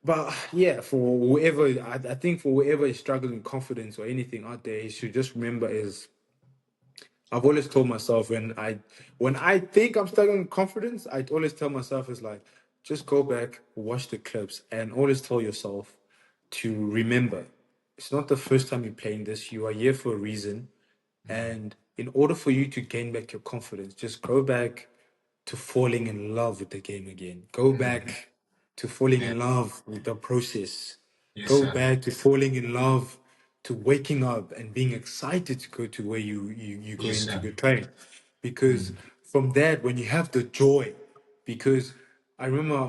but yeah, for whoever, I think for whoever is struggling with confidence or anything out there, you should just remember is I've always told myself when I think I'm struggling with confidence, I always tell myself is like just go back, watch the clips, and always tell yourself to remember it's not the first time you're playing this. You are here for a reason, and in order for you to gain back your confidence, just go back to falling in love with the game again. Go Mhm. back to falling Yeah. in love with the process. Yes, Go sir. back to falling in love to waking up and being excited to go to where you Yes, going to sir. go train. Because Mm. from that, when you have the joy, because I remember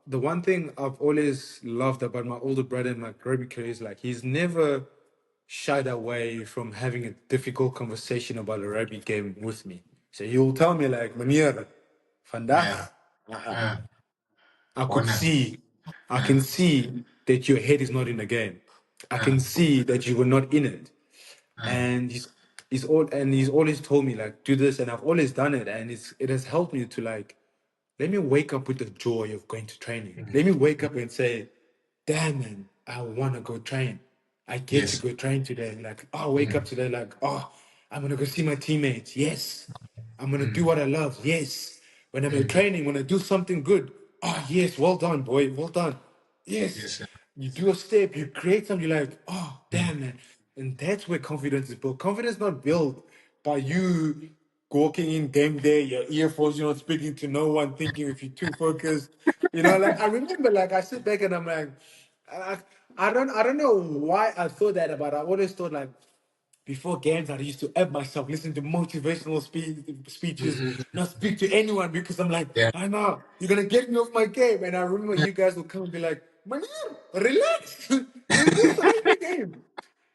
the one thing I've always loved about my older brother in my rugby career is like he's never shied away from having a difficult conversation about a rugby game with me. So he'll tell me like, Meneer, vandaag, Yeah. uh-uh. Uh, I could honor. see, I Uh, can see that your head is not in the game. I uh, can see that you were not in it. uh, And he's always told me like do this, and I've always done it, and it has helped me to like let me wake up with the joy of going to training. Let me wake up and say, damn man, I want to go train. I get to Yes. go train today. Like, oh, wake up today, like, oh, I'm gonna go see my teammates. Yes. I'm gonna do what I love. Yes. When I'm in training, when I do something good, oh yes, well done, boy. Well done. Yes. Yes. You do a step, you create something, you're like, oh damn man. And that's where confidence is built. Confidence not built by you walking in game day, your earphones, you're not speaking to no one, thinking if you're too focused. Like I remember, like I sit back and I'm like, I, I don't know why I thought that about. I always thought like before games, I used to app myself, listen to motivational speeches, not speak to anyone because I'm like, Yeah. I know you're gonna get me off my game. And I remember you guys would come and be like, man, relax, it's just a rugby game.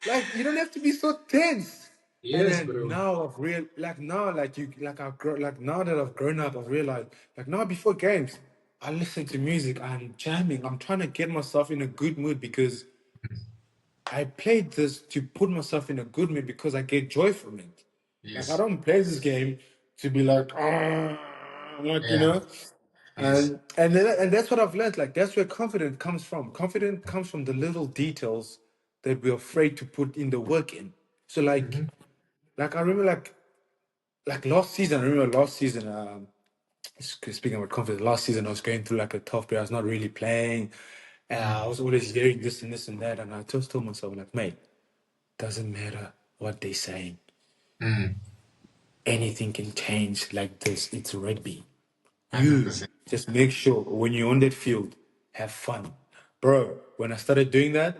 Like you don't have to be so tense. And Yes, then bro. now I've real like now like you like I've grown like now that I've grown up I've realized like now before games I listen to music, I'm jamming, I'm trying to get myself in a good mood because I played this to put myself in a good mood because I get joy from it. Like I Yes. don't play this game to be like, ah, like Yeah. Yes. and that's what I've learned. Like that's where confidence comes from. Confidence comes from the little details that we're afraid to put in the work in. So like I remember like last season. I remember last season. Speaking about confidence, last season I was going through like a tough period. I was not really playing. I was always hearing this and that, and I just told myself like, mate. Doesn't matter what they're saying. Anything can change like this. It's rugby. You 100%. just make sure when you're on that field, have fun. Bro, when I started doing that,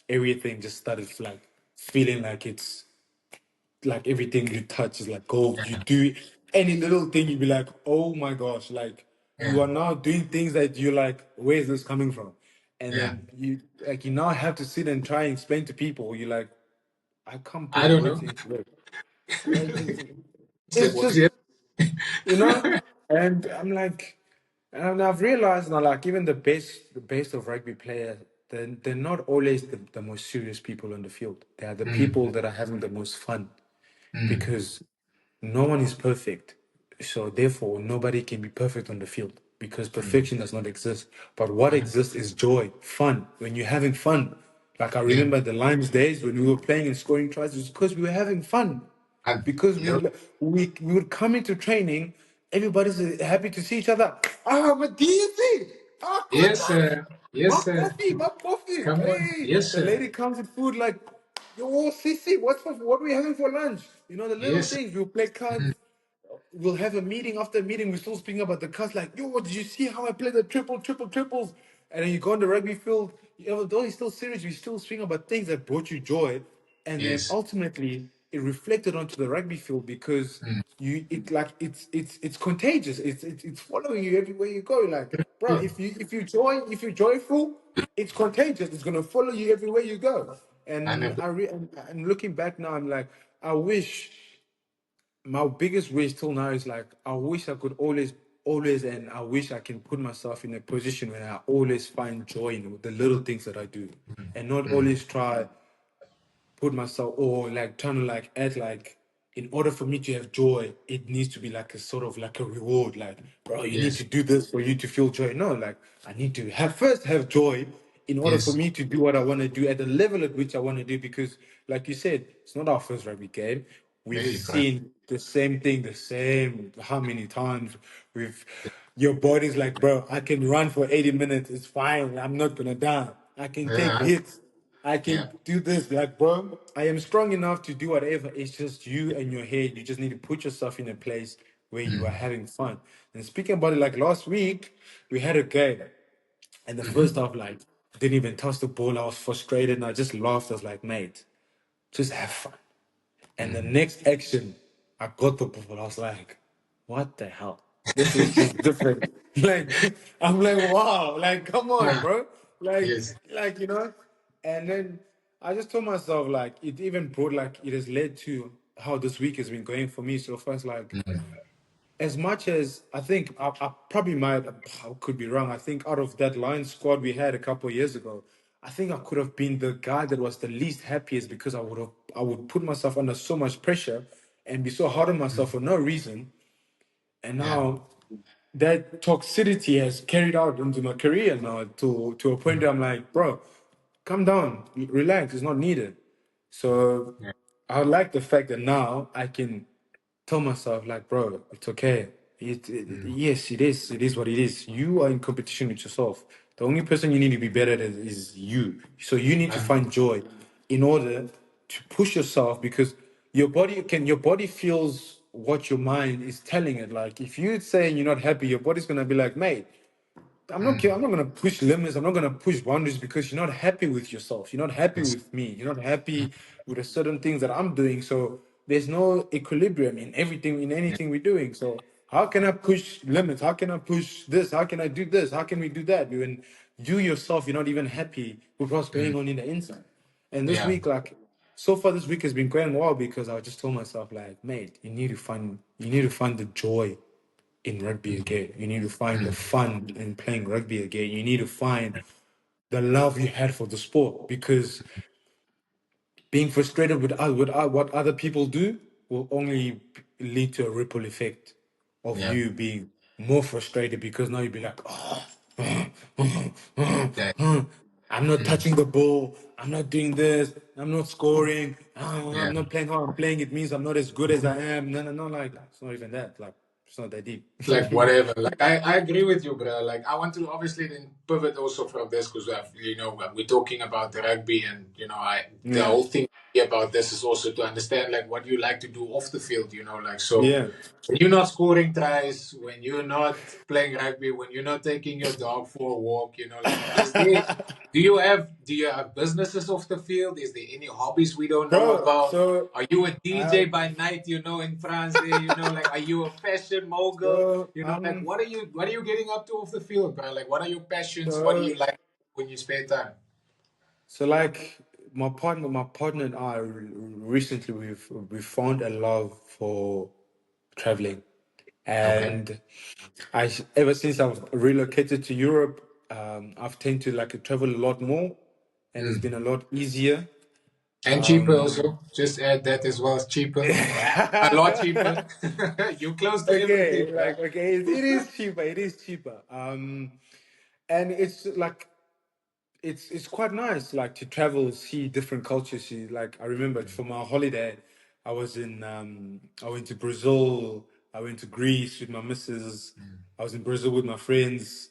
everything just started like feeling like it's like everything you touch is like gold. You do any little thing, you'd be like, oh my gosh, like you Yeah. are now doing things that you're like, where's this coming from? And Yeah. then you now have to sit and try and explain to people. You're like, I can't I put don't words know. into it. Like It's like, it's what is just it? you know, and I'm like, and I've realized now, like even the best of rugby players, they're not always the most serious people on the field. They are the people that are having the most fun because no one is perfect. So therefore, nobody can be perfect on the field because perfection does not exist. But what exists is joy, fun. When you're having fun, like I Yeah. remember the Lions days when we were playing and scoring tries, it's because we were having fun. And, Because yep. we would come into training, everybody's happy to see each other. Ah, my deity! Ah, Yes, Courtnall! sir. Yes, sir. My coffee! Come on. Hey! Yes, The sir. lady comes with food like, yo, Sissy, what are we having for lunch? The little Yes. things. We'll play cards, we'll have a meeting after meeting. We're still speaking about the cuts, like, yo, did you see how I played the triples? And then you go on the rugby field, though it's still serious, you still speaking about things that brought you joy. And then Yes. ultimately it reflected onto the rugby field because it's contagious. It's following you everywhere you go. Like, bro, True. if you're joyful, it's contagious. It's gonna follow you everywhere you go. And 100%. and looking back now, I'm like, I wish my biggest wish till now is like I wish I could always and I wish I can put myself in a position where I always find joy in the little things that I do and not always try put myself or like trying to like act like in order for me to have joy, it needs to be like a sort of like a reward. Like, bro, you need Yes. to do this for you to feel joy. No, like I need to have joy in order for Yes. me to do what I want to do at the level at which I want to do. Because, like you said, it's not our first rugby game. We've There you go. seen the same thing, the same how many times we've your body's like, bro, I can run for 80 minutes. It's fine. I'm not gonna die. I can take Yeah. hits. I Yeah. can do this. Like, bro, I am strong enough to do whatever. It's just you and your head. You just need to put yourself in a place where you are having fun. And speaking about it, like last week, we had a game. And the first half, like, didn't even touch the ball. I was frustrated and I just laughed. I was like, mate, just have fun. And the next action, I got the ball. I was like, what the hell? This is just different. Like, I'm like, wow, like, come on, Ah, bro. Like, yes. and then I just told myself, like, it even brought, like, it has led to how this week has been going for me so far. It's like, as much as I think I probably might, I could be wrong. I think out of that Lions squad we had a couple of years ago, I think I could have been the guy that was the least happiest because I would put myself under so much pressure and be so hard on myself for no reason. And Yeah. now that toxicity has carried out into my career now to a point where I'm like, bro, calm down, relax, it's not needed. So Yeah. I like the fact that now I can tell myself, like, bro, it's okay. Yes, it is. It is what it is. You are in competition with yourself. The only person you need to be better at is you. So you need to And find joy in order to push yourself because your body feels what your mind is telling it. Like if you're saying you're not happy, your body's gonna be like, mate, I'm not gonna push limits. I'm not gonna push boundaries because you're not happy with yourself. You're not happy it's, with me. You're not happy with the certain things that I'm doing. So there's no equilibrium in everything, in yeah. anything we're doing. So how can I push limits? How can I push this? How can I do this? How can we do that? When you yourself, you're not even happy with what's going on in the inside. And this Yeah. week, like so far, this week has been going well because I just told myself, like, mate, you need to find the joy in rugby again. You need to find the fun in playing rugby again. You need to find the love you had for the sport because being frustrated with what other people do will only lead to a ripple effect of Yeah. you being more frustrated because now you'll be like, oh, Yeah. I'm not touching the ball. I'm not doing this. I'm not scoring. Yeah. I'm not playing how I'm playing. It means I'm not as good as I am. No, no, no. Like it's not even that. Like it's not that deep. Like whatever. Like I agree with you, bro. Like I want to obviously then pivot also from this because we're talking about the rugby and I the Yeah. whole thing about this is also to understand like what you like to do off the field. Like so Yeah. when you're not scoring tries, when you're not playing rugby, when you're not taking your dog for a walk, like do you have businesses off the field? Is there any hobbies we don't know Bro, about? so Are you a DJ I by night, in France there, like are you a fashion mogul? so Like what are you getting up to off the field, bro? Like what are your passions? What do so you like when you spare time? so like my partner and I recently we found a love for traveling, Okay. and ever since I've relocated to Europe, I've tended to like travel a lot more, and it's been a lot easier. And cheaper also. Just add that as well. It's cheaper. A lot cheaper. You're close to Okay, everything, bro. like okay, it is cheaper. It is cheaper. And it's like it's quite nice like to travel, see different cultures. See, like I remember for my holiday I went to Brazil, I went to Greece with my missus, I was in Brazil with my friends.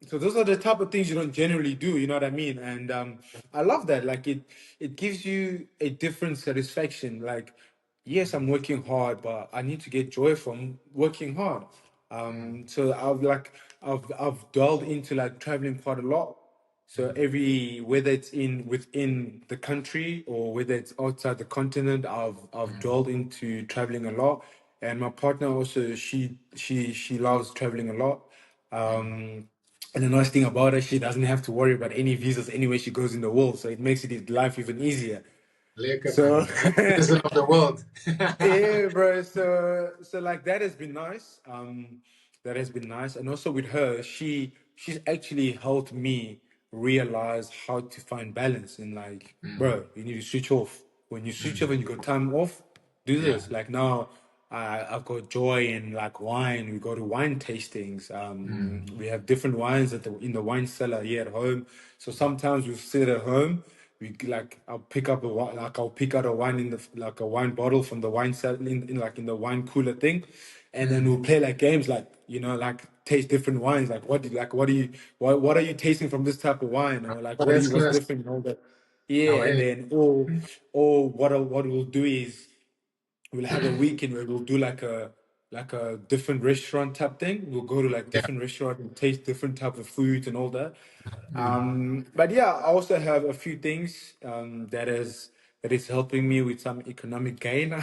So those are the type of things you don't generally do, you know what I mean? And I love that. Like it gives you a different satisfaction. Like yes, I'm working hard, but I need to get joy from working hard. So I've delved into like traveling quite a lot. So whether it's within the country or whether it's outside the continent, I've delved into traveling a lot. And my partner also, she loves traveling a lot. And the nice thing about her, she doesn't have to worry about any visas anywhere she goes in the world. So it makes it life even easier. Lekker, So man. Citizen of the world. yeah, bro. So like that has been nice. That has been nice, and also with her, she's actually helped me realize how to find balance. And like, bro, you need to switch off. When you switch off and you got time off, do Yeah. this. Like now, I've got joy in like wine. We go to wine tastings. We have different wines in the wine cellar here at home. So sometimes we sit at home. We like I'll pick out a wine in the like a wine bottle from the wine cellar in the wine cooler thing, and then we'll play like games like like taste different wines. Like what are you tasting from this type of wine, or like Oh, that's what's class. different and all that. Yeah, Oh, and hey. then or what we'll do is we'll have a weekend where we'll do like a different restaurant type thing. We'll go to like Yeah. different restaurant and taste different type of foods and all that. But yeah, I also have a few things that is helping me with some economic gain.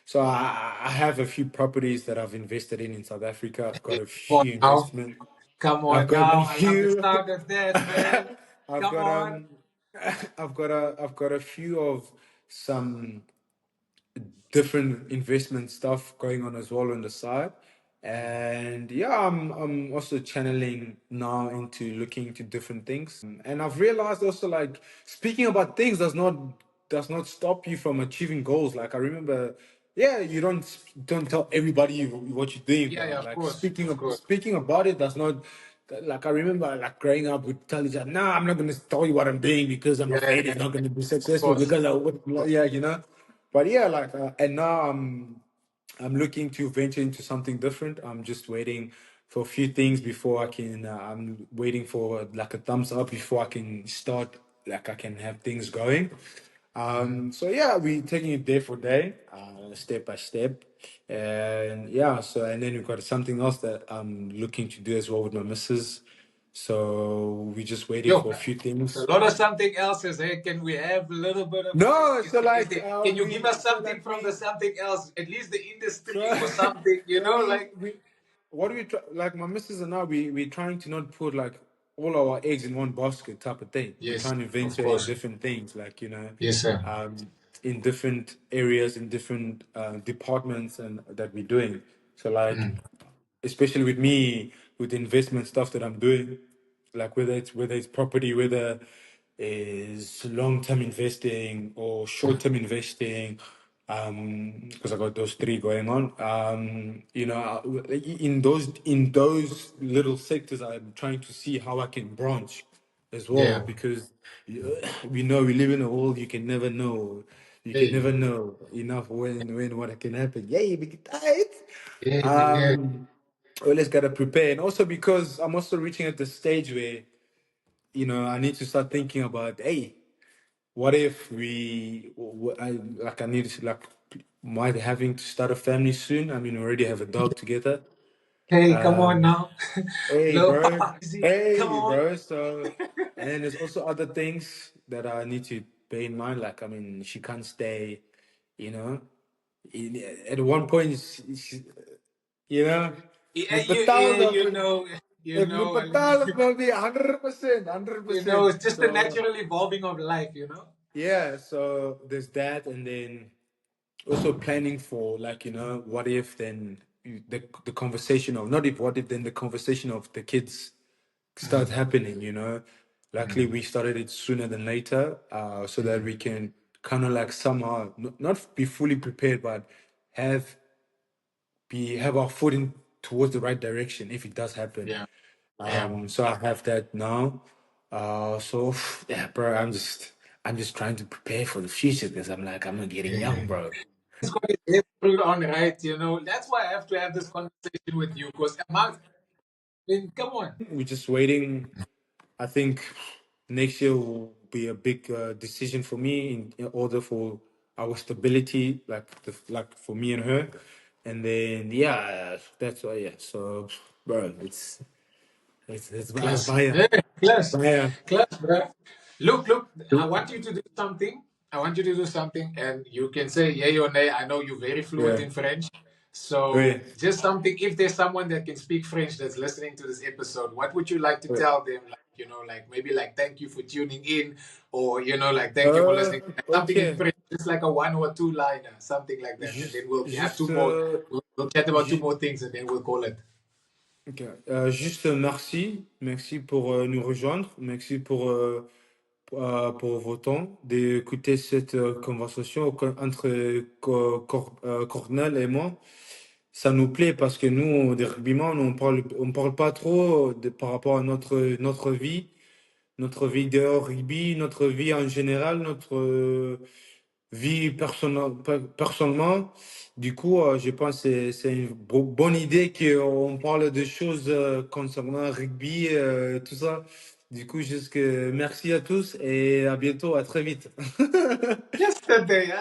So I have a few properties that I've invested in South Africa. I've got a Come on few now. investments. Come I've on got a now. I love the few. sound of that, man. I've Come got on. I've got a few of some different investment stuff going on as well on the side. And yeah, I'm also channeling now into looking into different things. And I've realized also speaking about things does not stop you from achieving goals. Like I remember, yeah, you don't tell everybody what you're doing, Yeah, bro. yeah, of Like course, of course. speaking about it, that's not like I remember like growing up with tell each other, nah, I'm not gonna tell you what I'm doing because I'm Yeah, yeah, afraid it's yeah, not gonna be of successful course. because I would, yeah, you know. But yeah, like and now I'm looking to venture into something different. I'm just waiting for a few things before I can. I'm waiting for like a thumbs up before I can start. Like I can have things going. So yeah, we taking it day for day, step by step, and yeah. So and then we've got something else that I'm looking to do as well with my missus. So we're just waiting Yo, for a few a things. lot of something else is, hey, can we have a little bit of, No, so like can you give us something from the something else, at least the industry so or something, so like, we what do we try, like my missus and I we're trying to not put like all our eggs in one basket type of thing. We're yes, trying to of venture in course. different things, like Yes, sir. um, in different areas, in different departments, and that we're doing. So like, especially with me with the investment stuff that I'm doing, like whether it's property, whether is long-term investing or short-term investing, because I got those three going on. In those little sectors, I'm trying to see how I can branch as well Yeah. because we know we live in a world you can never know. You can Hey, never know enough when what can happen. Yay, big tight. yeah, yeah. Um, always gotta prepare, and also because I'm also reaching at the stage where I need to start thinking about, hey, what if I need to like might having to start a family soon. I mean, we already have a dog together. Hey, come on Um, now. hey, Little bro. Papa Easy, come Hey, on. bro. So, and then there's also other things that I need to bear in mind. Like, I mean, she can't stay, you know. At one point, you know, Yeah, moet betaald of you it moet know, I mean, betaald of maybe 100%, it's 100%. just the So, natural evolving of life. yeah, so there's that, and then also planning for like what if then the conversation of not if what if then the conversation of the kids start happening. Luckily we started it sooner than later, so that we can kind of like somehow not be fully prepared but have have our foot in towards the right direction if it does happen. Yeah, yeah. So I have that now. So yeah, bro, I'm just trying to prepare for the future because I'm not getting young, Yeah. bro. It's got its head screwed on, right? That's why I have to have this conversation with you because I mean, come on. We're just waiting. I think next year will be a big decision for me in order for our stability, like for me and her. And then yeah, that's why yeah. So, bro, it's Class. via Yeah, class. via. Class, bro. Look, I want you to do something. I want you to do something, and you can say yay or nay. I know you're very fluent Yeah, in French. So, ouais, just something, if there's someone that can speak French that's listening to this episode, what would you like to ouais. tell them? Like maybe like thank you for tuning in, or like thank you for listening. Like something in Ok. French, just like a one or two liner, something like that. And Juste, then we'll have two juste, more. We'll chat about two ju- more things, and then we'll call it. ok. Juste merci. Merci pour nous rejoindre. Merci pour vos temps d'écouter cette conversation entre Courtnall et moi. Ça nous plaît parce que nous, des rugbyman, on parle pas trop par rapport à notre vie de rugby, notre vie en général, notre vie personnellement. Du coup, je pense que c'est une bonne idée qu'on parle de choses concernant rugby, tout ça. Du coup, juste que merci à tous et à bientôt, à très vite. Yesterday,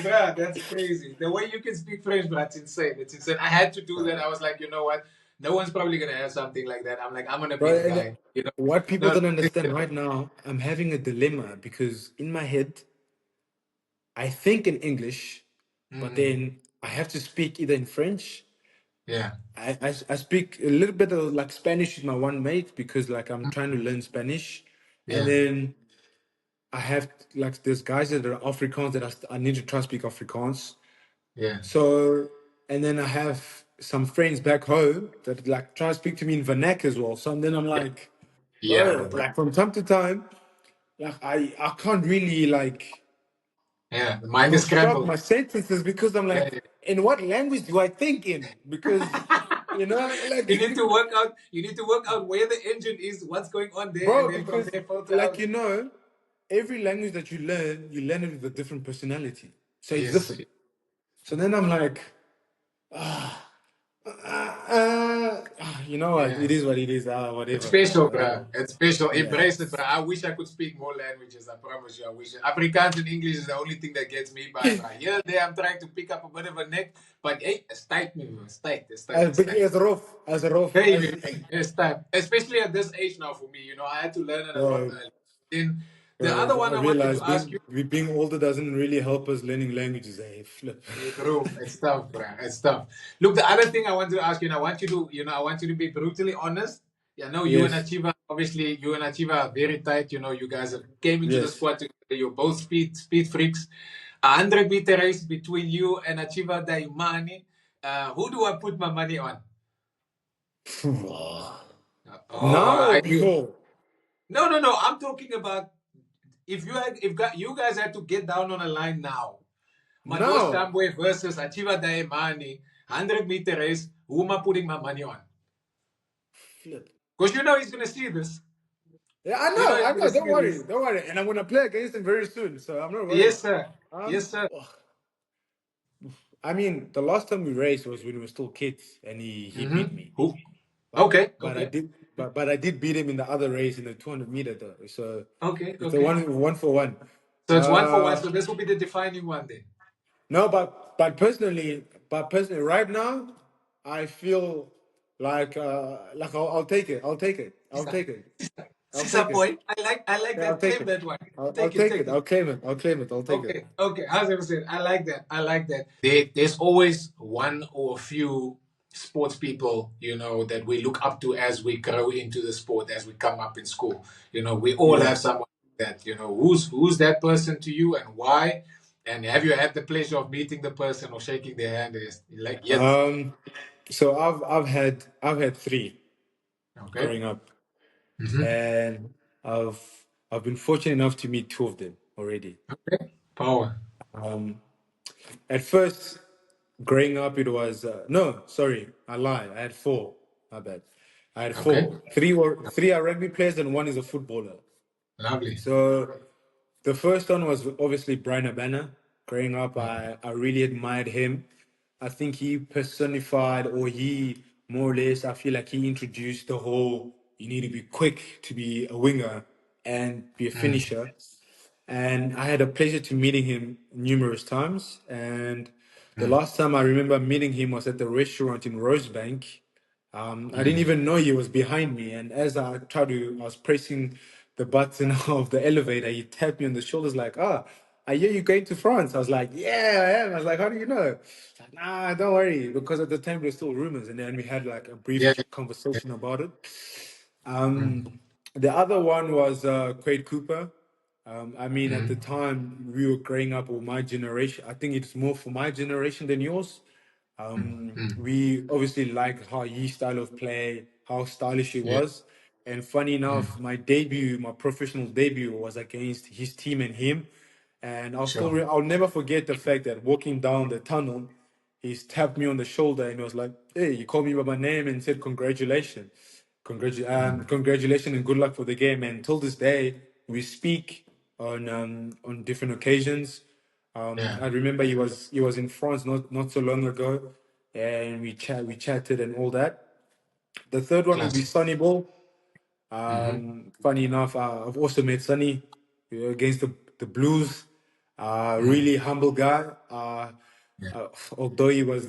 bruh, that's crazy. The way you can speak French, bruh, it's insane. It's insane. I had to do that. I was like, you know what? No one's probably gonna have something like that. I'm like, I'm gonna be the Right, and guy. what people No, don't understand right now, I'm having a dilemma because in my head, I think in English, but mm, then I have to speak either in French. yeah, I speak a little bit of like Spanish with my one mate because like I'm trying to learn Spanish, and yeah, then I have like there's guys that are Afrikaans that I need to try to speak Afrikaans. yeah, So and then I have some friends back home that like try to speak to me in Vernac as well. So then I'm yeah, like, yeah, bro, bro. like from time to time, like I can't really like Yeah, the mind is construct scrambled. my sentences because I'm Yeah, like, in what language do I think in? Because you need like, to work out. You need to work out where the engine is, what's going on there, and bro, then from because there filter like out. every language that you learn it with a different personality, so it's Yes, different. So then I'm like, you know what? yeah. It is what it is. It's Whatever, special, bro. bro. It's special. Embrace it, bro. Yes. I wish I could speak more languages. I promise you, I wish. Afrikaans and English is the only thing that gets me by, bro. Here and there, I'm trying to pick up a bit of a neck, but hey, it's tight, man. It's tight. It's tight. As It's big tight. as rough, as rough as. Baby, it's time. Especially at this age now for me. I had to learn it a lot Uh, early. Then the other one I I wanted realize to ask you, being older doesn't really help us learning languages. Flip. bro, it's tough, bro. It's tough. Look, the other thing I want to ask you, and I want you to be brutally honest. Yeah, no, you and Yes, Achieva, obviously, you and Achieva are very tight. You guys have came into the yes. squad together. You're both speed freaks. 100-meter race between you and Achieva Daimani. Who do I put my money on? Oh, Now or I do. before? No, no, no. I'm talking about if you guys had to get down on a line now, Madosh Now. Tambwe versus Achiva Daimani, 100-meter race, who am I putting my money on? Flip. Because he's gonna see this. Yeah, I You know know, he's I gonna know. see this. Don't worry. And I'm gonna play against him very soon, so I'm not worried. Yes, sir. Um, Yes, sir. I mean, the last time we raced was when we were still kids, and he beat Mm-hmm. me. Who? But Okay, but I okay, did but I did beat him in the other race in the 200-meter though. So okay, it's a okay. one for one. So it's 1 for 1. Uh, So this will be the defining one then. no, but personally, right now, I feel like I'll take it. I'll take it. I'll Sister, take it. I'll sister take it. boy. I like Yeah, I'll that. take Claim it. that one. I'll Take it, take take it. it. I'll claim it. I'll claim it. I'll take it. Okay, okay. As I was saying, I like that. I like that. There's always one or a few sports people, that we look up to as we grow into the sport, as we come up in school. We all Yeah. have someone that, who's that person to you and why? And have you had the pleasure of meeting the person or shaking their hand? Like yet. Um. So I've had three Okay. growing up, Mm-hmm. and I've I've been fortunate enough to meet two of them already. Okay. Power. Um. At first, growing up, it was no. Sorry, I lie. I had four. My bad. I had Okay. four. Three are rugby players, and one is a footballer. Lovely. So the first one was obviously Brian Abana. Growing up, I really admired him. I think he personified, or he more or less, I feel like he introduced the whole you need to be quick to be a winger and be a Mm. finisher. And I had a pleasure to meeting him numerous times. And the Mm. last time I remember meeting him was at the restaurant in Rosebank. I didn't Mm. even know he was behind me. And as I was pressing the button of the elevator, he tapped me on the shoulders like, I hear you going to France. I was like, yeah, I am. I was like, how do you know? He's like, nah, don't worry. Because at the time, there were still rumors. And then we had like a brief Yeah. conversation about it. Mm. The other one was Quade Cooper. I mean, at the Mm. time we were growing up, or my generation, I think it's more for my generation than yours. Mm. We obviously liked how his style of play, how stylish he Yeah. was. And funny Mm. enough, my professional debut was against his team and him. And Sure. I'll never forget the fact that walking down the tunnel, he's tapped me on the shoulder and was like, "Hey, you called me by my name and said congratulations, congratulations and good luck for the game." And till this day, we speak on different occasions. Yeah. I remember he was in France not so long ago, and we chatted and all that. The third one would be Classic. Sonny Ball. Mm-hmm. Funny enough, I've also met Sonny against the Blues. Mm. Really humble guy. Yeah. Although he was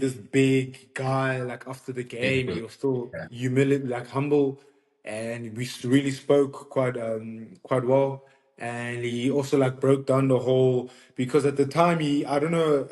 this big guy, like after the game, he was still Yeah. humility, like humble, and we really spoke quite well. And he also like broke down the whole because at the time I don't know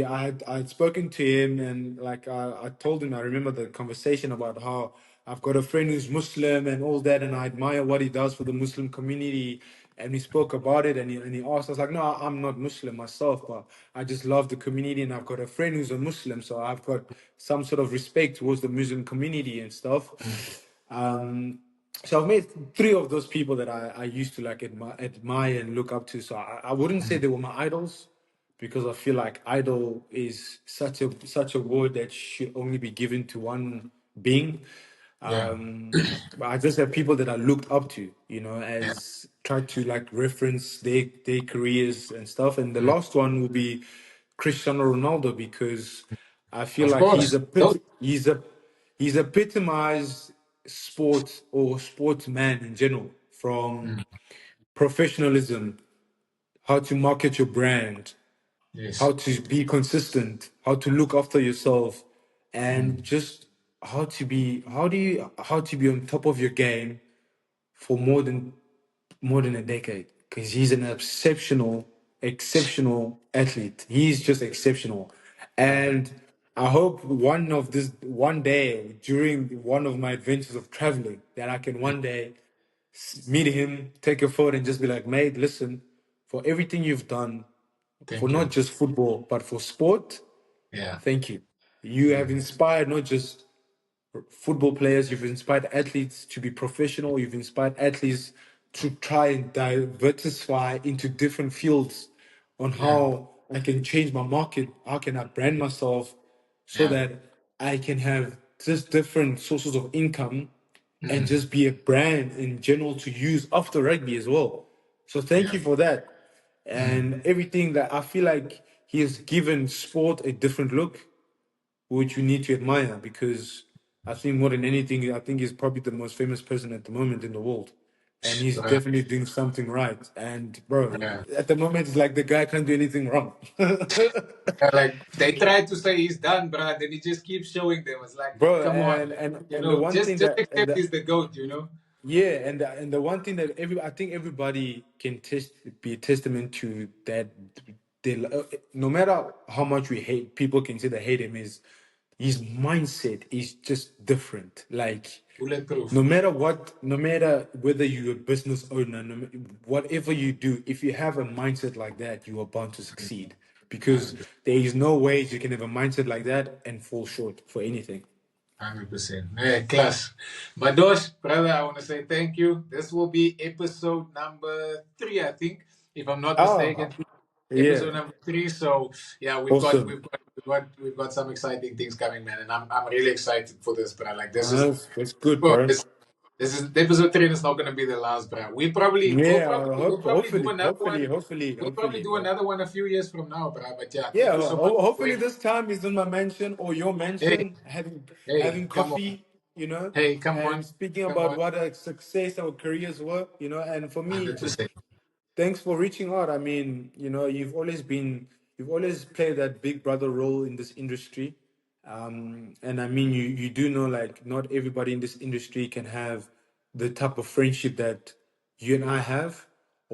I had spoken to him and like I told him I remember the conversation about how I've got a friend who's Muslim and all that, and I admire what he does for the Muslim community. And we spoke about it, and he asked us like, "No, I'm not Muslim myself, but I just love the community, and I've got a friend who's a Muslim, so I've got some sort of respect towards the Muslim community and stuff." Mm. Um, So I've met three of those people that I used to like admire and look up to. So I wouldn't say they were my idols, because I feel like idol is such a word that should only be given to one being. Yeah. But I just have people that I looked up to, Yeah. as try to like reference their careers and stuff. And the Mm. last one will be Cristiano Ronaldo, because I feel Of like course. Those, he's epitomized sport or sportsman in general, from mm, professionalism, how to market your brand, yes. how to be consistent, how to look after yourself, and Mm, just how to be on top of your game for more than a decade, because he's an exceptional athlete. He's just exceptional. mm, And I hope one day during one of my adventures of traveling, that I can one day meet him, take a photo, and just be like, mate, listen, for everything you've done for thank not you. just football, but for sport, Yeah. thank you. You have Mm, inspired not just football players, you've inspired athletes to be professional, you've inspired athletes to try and diversify into different fields on yeah. how I can change my market, how can I brand myself so Yeah. that I can have just different sources of income and Mm, just be a brand in general to use after rugby as well. So thank yeah. you for that. Mm, And everything that I feel like he has given sport a different look, which you need to admire, because I think more than anything, I think he's probably the most famous person at the moment in the world. And he's right. definitely doing something right. And bro, Yeah. at the moment it's like the guy can't do anything wrong. Like they try to say he's done, bro. Then he just keeps showing them. It's like, Bro, come on, and the one thing just that and accept the he's the goat. yeah, and the one thing that I think everybody can be a testament to, that no matter how much we hate, people can say they hate him, is his mindset is just different. Like, Bulletproof. no matter whether you're a business owner, whatever you do, if you have a mindset like that, you are bound to succeed, because 100%. there is no way you can have a mindset like that and fall short for anything. 100%. Yeah, class. Madosh, brother, I want to say thank you. This will be episode number 3, I think, if I'm not Oh, mistaken. yeah, Episode number 3. So yeah, awesome. we've got some exciting things coming, man, and I'm really excited for this, bro. Like this is That's good, bro, bro. this is episode 3, and it's not gonna be the last, bro. Yeah, I We'll hope, probably do another one. We'll probably hopefully, do bro. another one a few years from now, bro. But yeah, thank Yeah, you so much for hopefully joining. this time is in my mansion or your Hey, mansion, having hey, come on. coffee, Hey, come and on. speaking Come about on. what a success our careers were, and for me, just 100%. thanks for reaching out. I mean, you've always played that big brother role in this industry. And I mean, you do know, like, not everybody in this industry can have the type of friendship that you and I have.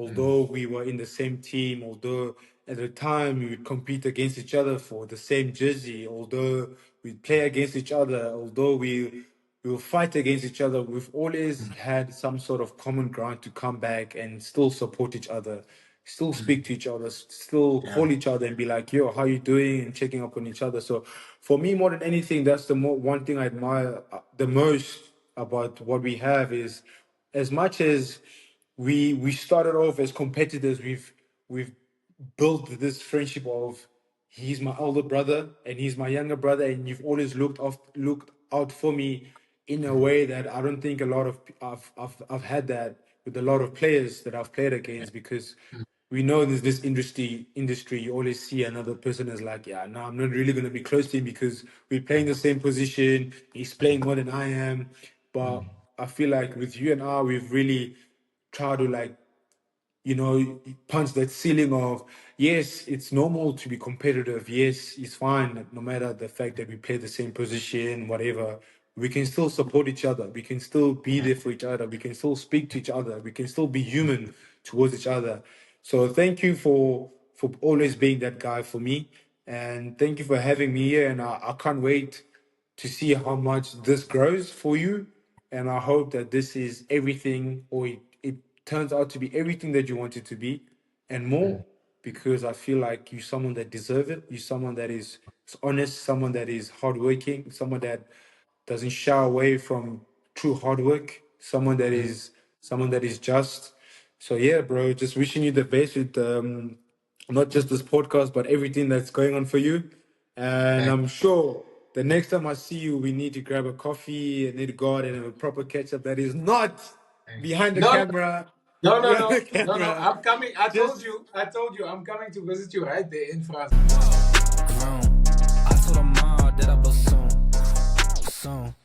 Mm, Although we were in the same team, although at the time we would compete against each other for the same jersey, although we'd play against each other, although we will fight against each other, we've always had some sort of common ground to come back and still support each other, still mm, speak to each other, still yeah. call each other and be like, yo, how you doing? And checking up on each other. So for me, more than anything, that's one thing I admire the most about what we have is, as much as we started off as competitors, we've built this friendship of, he's my older brother and he's my younger brother, and you've always looked out for me in a way that I don't think a lot of I've had that with a lot of players that I've played against, because Mm, we know in this industry you always see another person as like, yeah, no, I'm not really going to be close to him because we're playing the same position, he's playing more than I am. But mm, I feel like with you and I, we've really tried to, like, punch that ceiling of, yes, it's normal to be competitive. Yes, it's fine, like, no matter the fact that we play the same position, whatever, we can still support each other. We can still be yeah. there for each other. We can still speak to each other. We can still be human towards each other. So thank you for always being that guy for me. And thank you for having me here. And I can't wait to see how much this grows for you. And I hope that this is everything, or it turns out to be everything that you want it to be and Mm, more, because I feel like you're someone that deserve it. You're someone that is honest, someone that is hardworking, someone that doesn't shy away from true hard work. someone that is just. So yeah, bro, just wishing you the best with not just this podcast, but everything that's going on for you. And Thank I'm sure the next time I see you, we need to grab a coffee and need to go out and have a proper catch up that is not you. behind the No, camera. no, no, Behind the no, no, no. camera. I'm coming. I told Just you. I told you. I'm coming to visit you right there in France. Grown. I told her mom that I was soon.